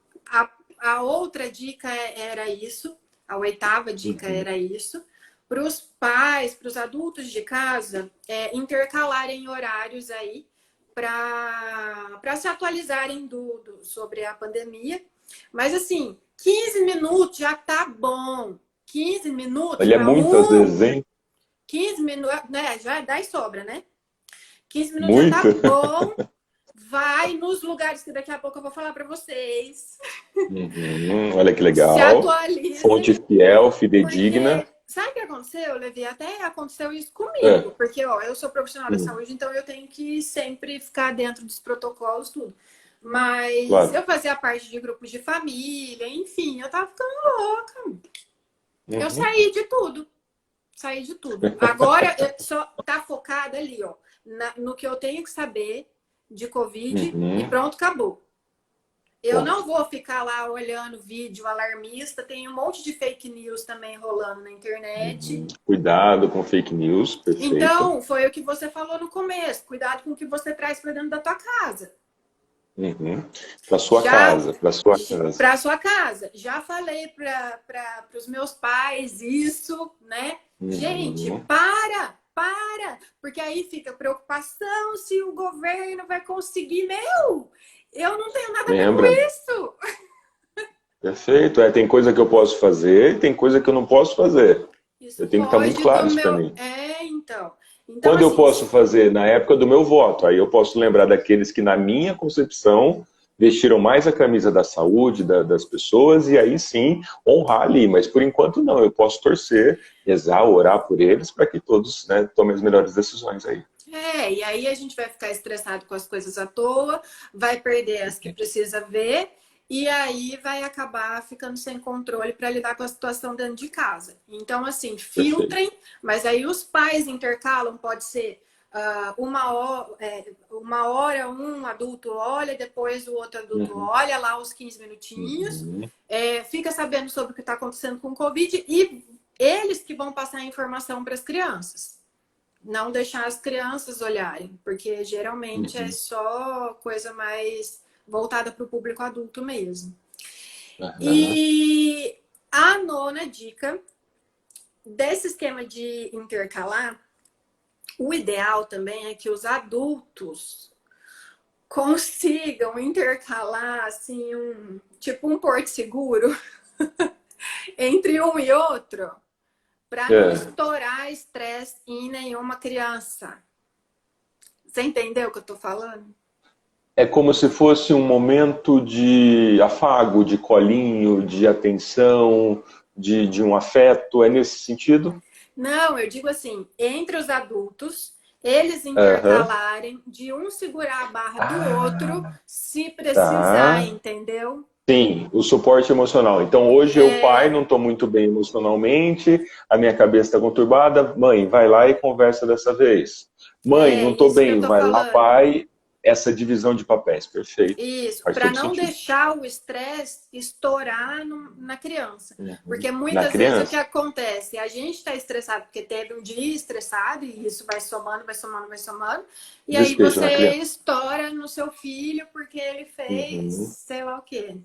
a outra dica era isso. A 8ª dica era isso. Para os pais, para os adultos de casa, intercalarem horários aí para se atualizarem sobre a pandemia. Mas, assim, 15 minutos já tá bom. 15 minutos. Ele é muito, às vezes, hein? 15 minutos, né? Já dá e sobra, né? 15 minutos muito. já tá bom. Vai nos lugares que daqui a pouco eu vou falar para vocês. Olha que legal. Se atualize. Fonte fiel, fidedigna. Porque, sabe o que aconteceu, Levi? Até aconteceu isso comigo. Porque, ó, eu sou profissional da saúde, então eu tenho que sempre ficar dentro dos protocolos, tudo. Mas eu fazia parte de grupos de família, enfim, eu tava ficando louca. Eu saí de tudo. Saí de tudo. Agora, eu só tá focada ali, ó, no que eu tenho que saber de Covid e pronto, acabou. Eu não vou ficar lá olhando vídeo alarmista, tem um monte de fake news também rolando na internet. Cuidado com fake news, perfeito. Então, foi o que você falou no começo, cuidado com o que você traz para dentro da tua casa. Para sua casa, para sua casa. Para sua casa. Já falei para os meus pais isso, né? Gente, para! Porque aí fica preocupação se o governo vai conseguir. Eu não tenho nada a ver com isso. Perfeito. Tem coisa que eu posso fazer e tem coisa que eu não posso fazer. Eu tenho que estar muito claro isso para mim. Então, quando assim, eu posso fazer? Na época do meu voto. Aí eu posso lembrar daqueles que, na minha concepção, vestiram mais a camisa da saúde das pessoas e aí sim honrar ali. Mas por enquanto não, eu posso torcer, rezar, orar por eles para que todos, né, tomem as melhores decisões aí. E aí a gente vai ficar estressado com as coisas à toa, vai perder as que precisa ver e aí vai acabar ficando sem controle para lidar com a situação dentro de casa. Então, assim, filtrem, mas aí os pais intercalam, pode ser uma hora um adulto olha, depois o outro adulto olha lá os 15 minutinhos, fica sabendo sobre o que está acontecendo com o Covid e eles que vão passar a informação para as crianças. Não deixar as crianças olharem, porque geralmente é só coisa mais voltada para o público adulto mesmo. E a 9ª dica desse esquema de intercalar, o ideal também é que os adultos consigam intercalar assim tipo um porto seguro entre um e outro para não estourar estresse em nenhuma criança. Você entendeu o que eu tô falando? É como se fosse um momento de afago, de colinho, de atenção, de um afeto. É nesse sentido? Não, eu digo assim, entre os adultos, eles intercalarem de um segurar a barra do outro, se precisar, entendeu? Sim, o suporte emocional. Então, hoje eu, pai, não estou muito bem emocionalmente, a minha cabeça está conturbada. Mãe, vai lá e conversa dessa vez. Mãe, não estou bem, vai lá, pai. Essa divisão de papéis, perfeito. Isso, para não deixar o estresse estourar na criança. Porque muitas vezes o que acontece? A gente está estressado porque teve um dia estressado e isso vai somando. E aí você estoura no seu filho porque ele fez sei lá o quê.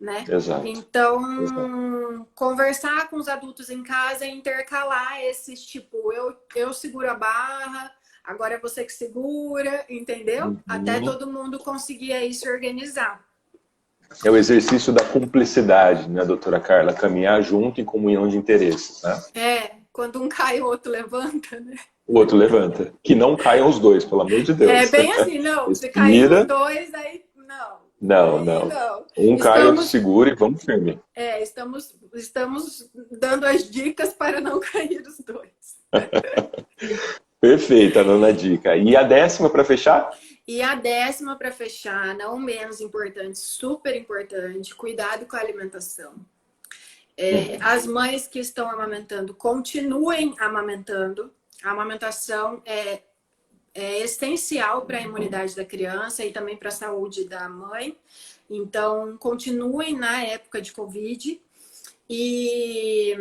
né? Exato. Então, Exato. conversar com os adultos em casa e intercalar esses, tipo, eu seguro a barra, agora é você que segura, entendeu? Até Uhum. todo mundo conseguir aí se organizar. É o exercício da cumplicidade, né, doutora Carla? Caminhar junto em comunhão de interesses, né? Quando um cai, o outro levanta, né? O outro levanta. Que não caiam os dois, pelo amor de É Deus. bem assim, não, se cair os Respira. dois, aí não. Não, Aí não. não. Um cai, outro Estamos, segura e vamos firme. estamos dando as dicas para não cair os dois. Perfeita, nona dica. E a 10ª para fechar? E a 10ª para fechar, não menos importante, super importante, cuidado com a alimentação. As mães que estão amamentando, continuem amamentando. A amamentação é essencial para a imunidade da criança e também para a saúde da mãe. Então, continuem na época de Covid. E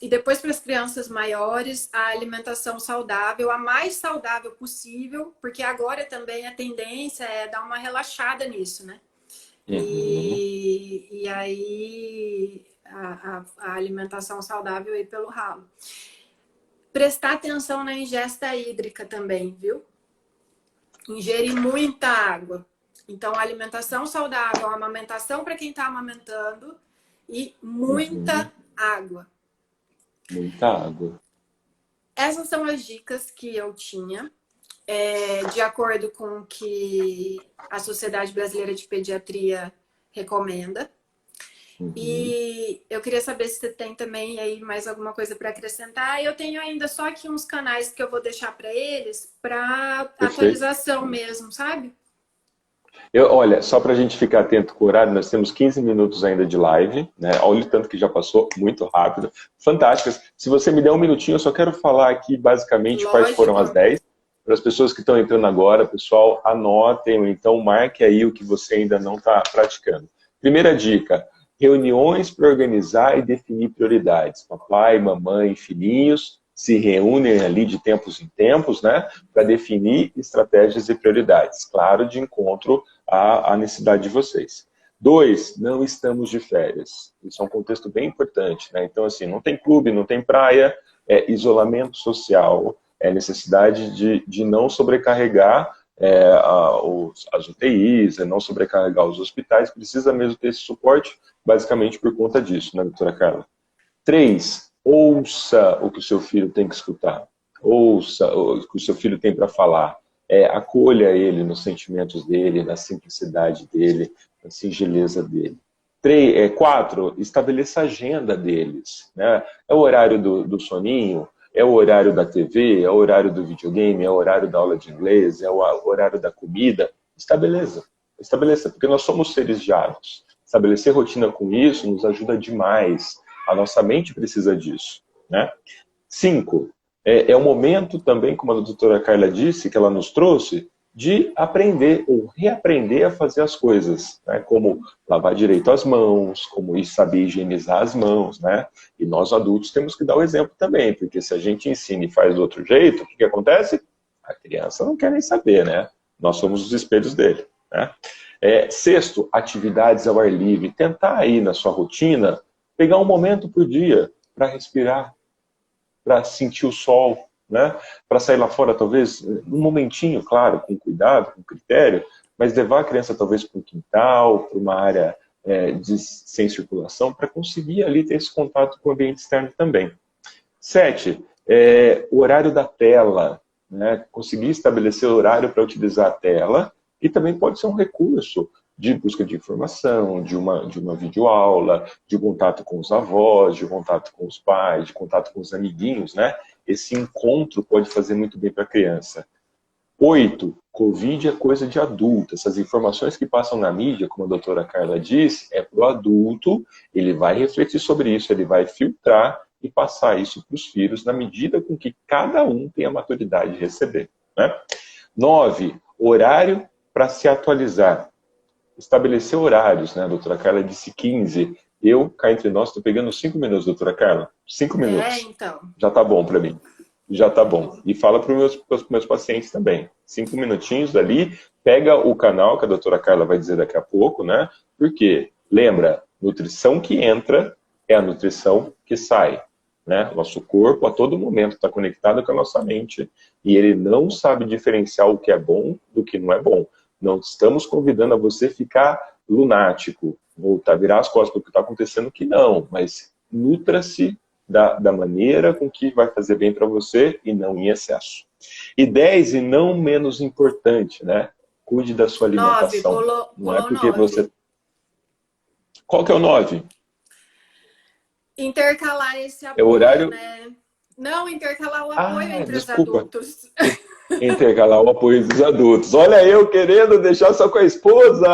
depois, para as crianças maiores, a alimentação saudável, a mais saudável possível, porque agora também a tendência é dar uma relaxada nisso, né? E aí a alimentação saudável aí pelo ralo. Prestar atenção na ingesta hídrica também, viu? Ingerir muita água. Então, alimentação saudável, amamentação para quem está amamentando e muita água. Muita água. Essas são as dicas que eu tinha, de acordo com o que a Sociedade Brasileira de Pediatria recomenda. E eu queria saber se você tem também aí mais alguma coisa para acrescentar. Eu tenho ainda só aqui uns canais que eu vou deixar para eles, para atualização mesmo, sabe? Olha, só para a gente ficar atento com o horário, nós temos 15 minutos ainda de live, né? Olha o tanto que já passou, muito rápido. Fantásticas. Se você me der um minutinho, eu só quero falar aqui basicamente quais foram as 10. Para as pessoas que estão entrando agora, pessoal, anotem, ou então marque aí o que você ainda não está praticando. Primeira dica, reuniões para organizar e definir prioridades. Papai, mamãe, filhinhos se reúnem ali de tempos em tempos, né, para definir estratégias e prioridades. Claro, de encontro à necessidade de vocês. 2, não estamos de férias. Isso é um contexto bem importante, né? Então, assim, não tem clube, não tem praia, é isolamento social, é necessidade de não sobrecarregar as UTIs, não sobrecarregar os hospitais, precisa mesmo ter esse suporte, basicamente por conta disso, né, doutora Carla? 3, ouça o que o seu filho tem que escutar. Ouça o que o seu filho tem para falar. Acolha ele nos sentimentos dele, na simplicidade dele, na singeleza dele. 4, estabeleça a agenda deles, né? É o horário do soninho, é o horário da TV, é o horário do videogame, é o horário da aula de inglês, é o horário da comida. Estabeleça, porque nós somos seres diários. Estabelecer rotina com isso nos ajuda demais. A nossa mente precisa disso, né? 5, é o momento também, como a doutora Carla disse, que ela nos trouxe, de aprender ou reaprender a fazer as coisas, né? Como lavar direito as mãos, como saber higienizar as mãos, né? E nós adultos temos que dar o exemplo também, porque se a gente ensina e faz do outro jeito, o que acontece? A criança não quer nem saber, né? Nós somos os espelhos dele, né? 6, atividades ao ar livre. Tentar aí na sua rotina pegar um momento por dia para respirar, para sentir o sol, né? Para sair lá fora, talvez, um momentinho, claro, com cuidado, com critério, mas levar a criança talvez para um quintal, para uma área sem circulação, para conseguir ali ter esse contato com o ambiente externo também. 7, o horário da tela, né? Conseguir estabelecer o horário para utilizar a tela, e também pode ser um recurso de busca de informação, de uma videoaula, de contato com os avós, de contato com os pais, de contato com os amiguinhos, né? Esse encontro pode fazer muito bem para a criança. 8, Covid é coisa de adulto. Essas informações que passam na mídia, como a doutora Carla disse, é para o adulto, ele vai refletir sobre isso, ele vai filtrar e passar isso para os filhos na medida com que cada um tem a maturidade de receber, né? 9, horário para se atualizar. Estabelecer horários, né? A doutora Carla disse 15. Eu, cá entre nós, estou pegando 5 minutos, doutora Carla. 5 minutos. Então. Já tá bom para mim. Já tá bom. E fala para os meus pacientes também. 5 minutinhos dali, pega o canal, que a doutora Carla vai dizer daqui a pouco, né? Porque, lembra, Nutrição que entra é a nutrição que sai. Né? Nosso corpo a todo momento está conectado com a nossa mente e ele não sabe diferenciar o que é bom do que não é bom. Não estamos convidando a você ficar lunático, voltar, virar as costas para o que está acontecendo, que não, mas nutra-se da maneira com que vai fazer bem para você e não em excesso. E 10, e não menos importante, né? Cuide da sua alimentação. 9, não é porque 9. Você... Qual que é o 9? Intercalar esse apoio, é o horário... né? Não, intercalar o apoio entre os desculpa. adultos. Intercalar o apoio dos adultos. Olha eu querendo deixar só com a esposa!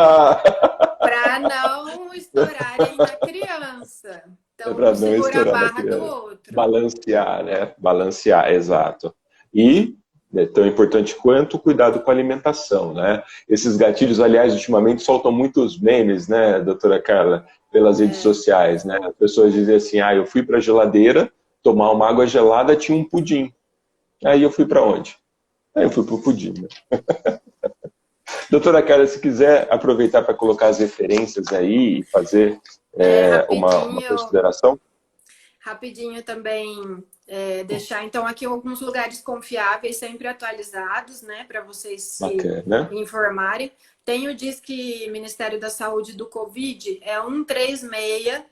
Para não estourarem na criança. Então, para um segura a barra do outro. Balancear, né? Balancear, exato. E, né, tão importante quanto, cuidado com a alimentação, né? Esses gatilhos, aliás, ultimamente soltam muitos memes, né, doutora Carla, pelas redes sociais, né? As pessoas dizem assim, eu fui para a geladeira tomar uma água gelada, tinha um pudim. Aí eu fui para onde? Aí eu fui para o pudim, né? Doutora Carla, se quiser aproveitar para colocar as referências aí e fazer uma consideração. Rapidinho também, deixar então aqui alguns lugares confiáveis, sempre atualizados, né, para vocês se informarem. Tem o Disque Ministério da Saúde do Covid, é 136,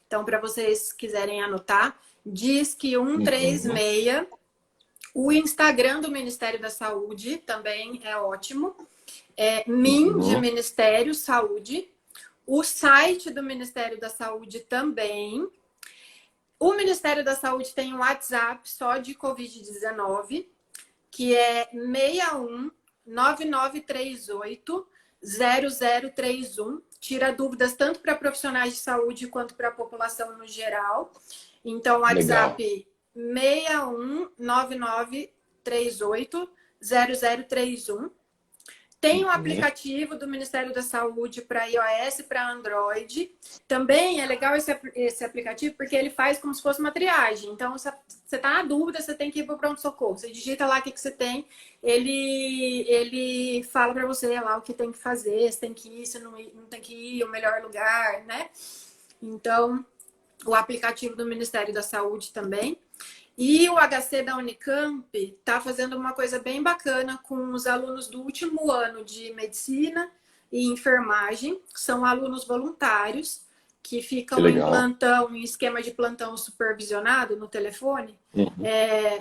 então para vocês quiserem anotar, Disque 136. O Instagram do Ministério da Saúde também é ótimo. MIN de Ministério Saúde. O site do Ministério da Saúde também. O Ministério da Saúde tem um WhatsApp só de Covid-19, que é 61 9938 0031. Tira dúvidas tanto para profissionais de saúde quanto para a população no geral. Então, WhatsApp 61 9938 0031. Tem um aplicativo do Ministério da Saúde para iOS e para Android. Também é legal esse aplicativo porque ele faz como se fosse uma triagem. Então, você está na dúvida, você tem que ir para o pronto-socorro. Você digita lá o que você tem, ele fala para você lá o que tem que fazer, se tem que ir, se não tem que ir, o melhor lugar, né? Então, o aplicativo do Ministério da Saúde também. E o HC da Unicamp está fazendo uma coisa bem bacana com os alunos do último ano de medicina e enfermagem. São alunos voluntários que ficam em plantão, em esquema de plantão supervisionado no telefone,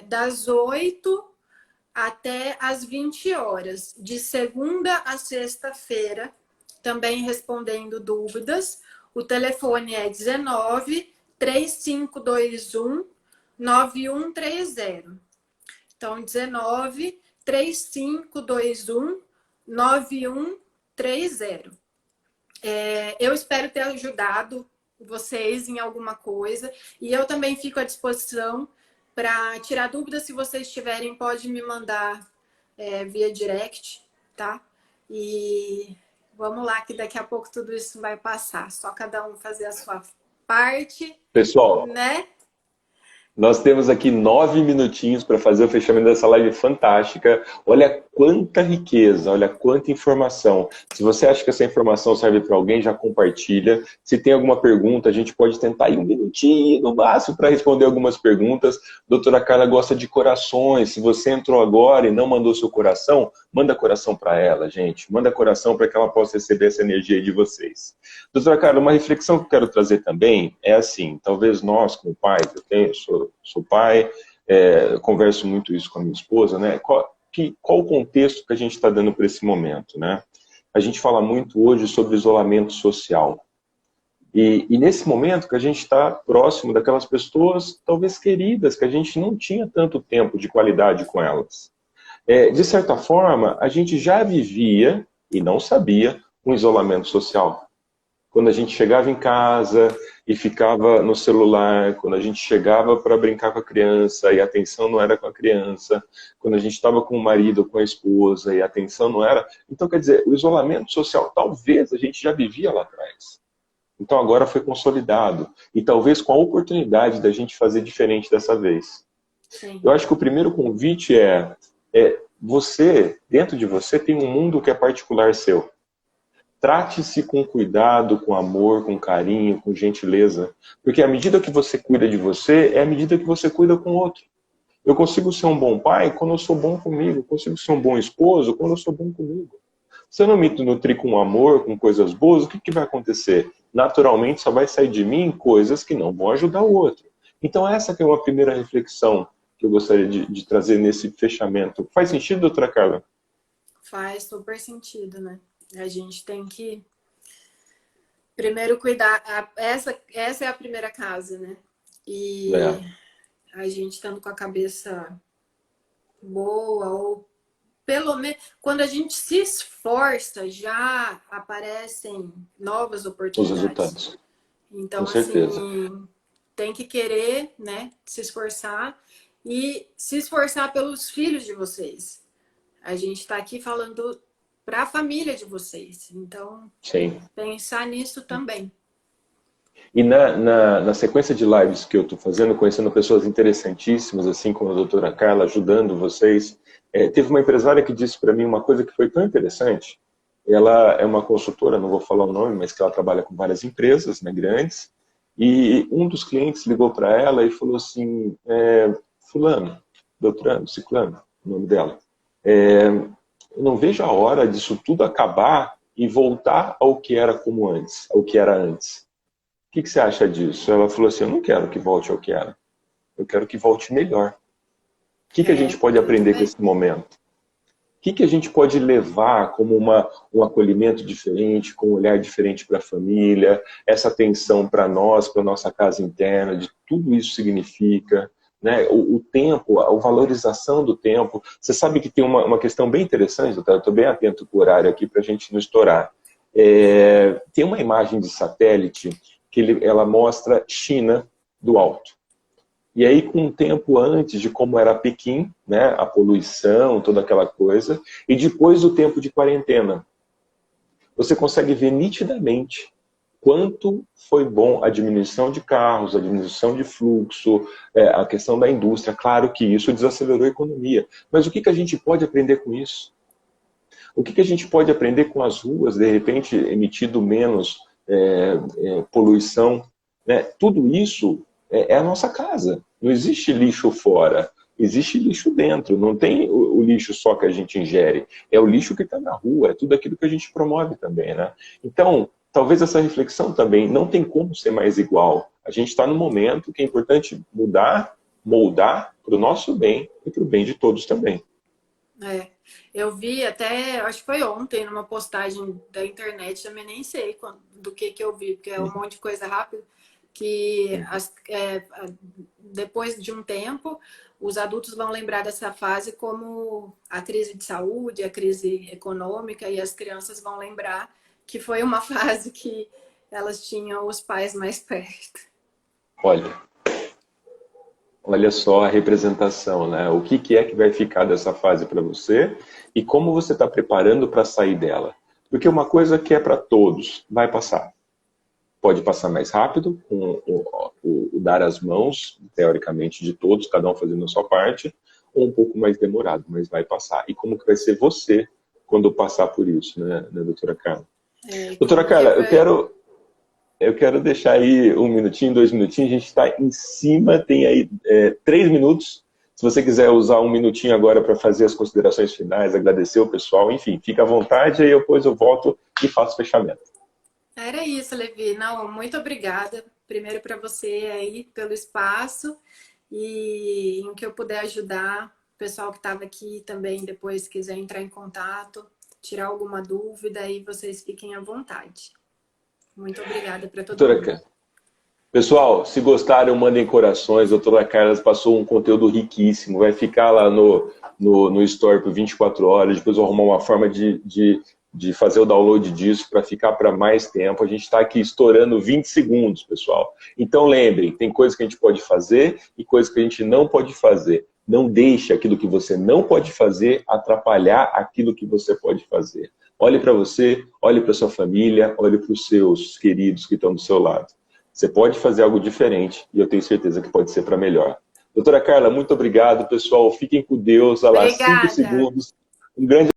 das 8 até as 20 horas, de segunda a sexta-feira, também respondendo dúvidas. O telefone é 19 3521 9130. Então, 19 3521 9130. Eu espero ter ajudado vocês em alguma coisa. E eu também fico à disposição para tirar dúvidas. Se vocês tiverem, pode me mandar via direct, tá? E vamos lá, que daqui a pouco tudo isso vai passar. Só cada um fazer a sua parte. Pessoal, né? Nós temos aqui 9 minutinhos para fazer o fechamento dessa live fantástica. Olha quanta riqueza, olha quanta informação. Se você acha que essa informação serve para alguém, já compartilha. Se tem alguma pergunta, a gente pode tentar ir um minutinho no máximo para responder algumas perguntas. Doutora Carla gosta de corações. Se você entrou agora e não mandou seu coração, manda coração para ela, gente. Manda coração para que ela possa receber essa energia de vocês. Doutora Carla, uma reflexão que eu quero trazer também é assim, talvez nós, como pais, sou pai, converso muito isso com a minha esposa, né? Qual o contexto que a gente está dando para esse momento, né? A gente fala muito hoje sobre isolamento social. E nesse momento que a gente está próximo daquelas pessoas, talvez queridas, que a gente não tinha tanto tempo de qualidade com elas. De certa forma, a gente já vivia, e não sabia, um isolamento social. Quando a gente chegava em casa e ficava no celular, quando a gente chegava para brincar com a criança e a atenção não era com a criança, quando a gente estava com o marido ou com a esposa e a atenção não era... Então, quer dizer, o isolamento social, talvez a gente já vivia lá atrás. Então, agora foi consolidado. E talvez com a oportunidade da gente fazer diferente dessa vez. Sim. Eu acho que o primeiro convite você, dentro de você, tem um mundo que é particular seu. Trate-se com cuidado, com amor, com carinho, com gentileza. Porque à medida que você cuida de você, é à medida que você cuida com o outro. Eu consigo ser um bom pai quando eu sou bom comigo. Eu consigo ser um bom esposo quando eu sou bom comigo. Se eu não me nutrir com amor, com coisas boas, o que vai acontecer? Naturalmente só vai sair de mim coisas que não vão ajudar o outro. Então essa que é uma primeira reflexão que eu gostaria de trazer nesse fechamento. Faz sentido, doutora Carla? Faz super sentido, né? A gente tem que primeiro cuidar. Essa é a primeira casa, né? E a gente estando com a cabeça boa, ou pelo menos quando a gente se esforça, já aparecem novas oportunidades. Os resultados. Então, com certeza. assim, tem que querer, né? Se esforçar e se esforçar pelos filhos de vocês. A gente está aqui falando para a família de vocês. Então, Sim. Pensar nisso também. E na sequência de lives que eu estou fazendo, conhecendo pessoas interessantíssimas, assim como a doutora Carla, ajudando vocês, teve uma empresária que disse para mim uma coisa que foi tão interessante. Ela é uma consultora, não vou falar o nome, mas que ela trabalha com várias empresas, né, grandes, e um dos clientes ligou para ela e falou assim, fulano, doutorando, ciclano, o nome dela, eu não vejo a hora disso tudo acabar e voltar ao que era como antes, ao que era antes. O que você acha disso? Ela falou assim, eu não quero que volte ao que era. Eu quero que volte melhor. O que a gente pode aprender com esse momento? O que a gente pode levar como um acolhimento diferente, com um olhar diferente para a família, essa atenção para nós, para a nossa casa interna, de tudo isso significa, né? O tempo, a valorização do tempo. Você sabe que tem uma questão bem interessante, eu estou bem atento com o horário aqui para a gente não estourar. Tem uma imagem de satélite que ela mostra China do alto. E aí, com um tempo antes de como era Pequim, né, a poluição, toda aquela coisa, e depois o tempo de quarentena. Você consegue ver nitidamente quanto foi bom a diminuição de carros, a diminuição de fluxo, a questão da indústria. Claro que isso desacelerou a economia. Mas o que a gente pode aprender com isso? O que a gente pode aprender com as ruas, de repente, emitindo menos poluição? Né? Tudo isso é a nossa casa. Não existe lixo fora, existe lixo dentro. Não tem o lixo só que a gente ingere, é o lixo que está na rua, é tudo aquilo que a gente promove também, né? Então, talvez essa reflexão também não tem como ser mais igual. A gente está num momento que é importante mudar, moldar para o nosso bem e para o bem de todos também. Eu vi até, acho que foi ontem, numa postagem da internet, também nem sei do que eu vi, porque é um monte de coisa rápida, que depois de um tempo, os adultos vão lembrar dessa fase como a crise de saúde, a crise econômica, e as crianças vão lembrar que foi uma fase que elas tinham os pais mais perto. Olha só a representação, né? O que é que vai ficar dessa fase para você e como você está preparando para sair dela. Porque uma coisa que é para todos vai passar. Pode passar mais rápido, com o dar as mãos, teoricamente, de todos, cada um fazendo a sua parte, ou um pouco mais demorado, mas vai passar. E como que vai ser você quando passar por isso, né doutora Carla? Doutora Carla, eu quero deixar aí 1 minutinho, 2 minutinhos, a gente está em cima, tem aí 3 minutos. Se você quiser usar 1 minutinho agora para fazer as considerações finais, agradecer o pessoal, enfim, fica à vontade, aí depois eu volto e faço fechamento. Era isso, Levi. Não, muito obrigada. Primeiro para você aí pelo espaço e em que eu puder ajudar o pessoal que estava aqui também, depois quiser entrar em contato, tirar alguma dúvida, aí vocês fiquem à vontade. Muito obrigada para todo mundo. Pessoal, se gostaram, mandem corações. A doutora Carla passou um conteúdo riquíssimo. Vai ficar lá no Store por 24 horas. Depois eu vou arrumar uma forma de fazer o download disso para ficar para mais tempo. A gente está aqui estourando 20 segundos, pessoal. Então lembrem, tem coisas que a gente pode fazer e coisas que a gente não pode fazer. Não deixe aquilo que você não pode fazer atrapalhar aquilo que você pode fazer. Olhe para você, olhe para sua família, olhe para os seus queridos que estão do seu lado. Você pode fazer algo diferente e eu tenho certeza que pode ser para melhor. Doutora Carla, muito obrigado, pessoal. Fiquem com Deus. Olha lá, 5 segundos. Um grande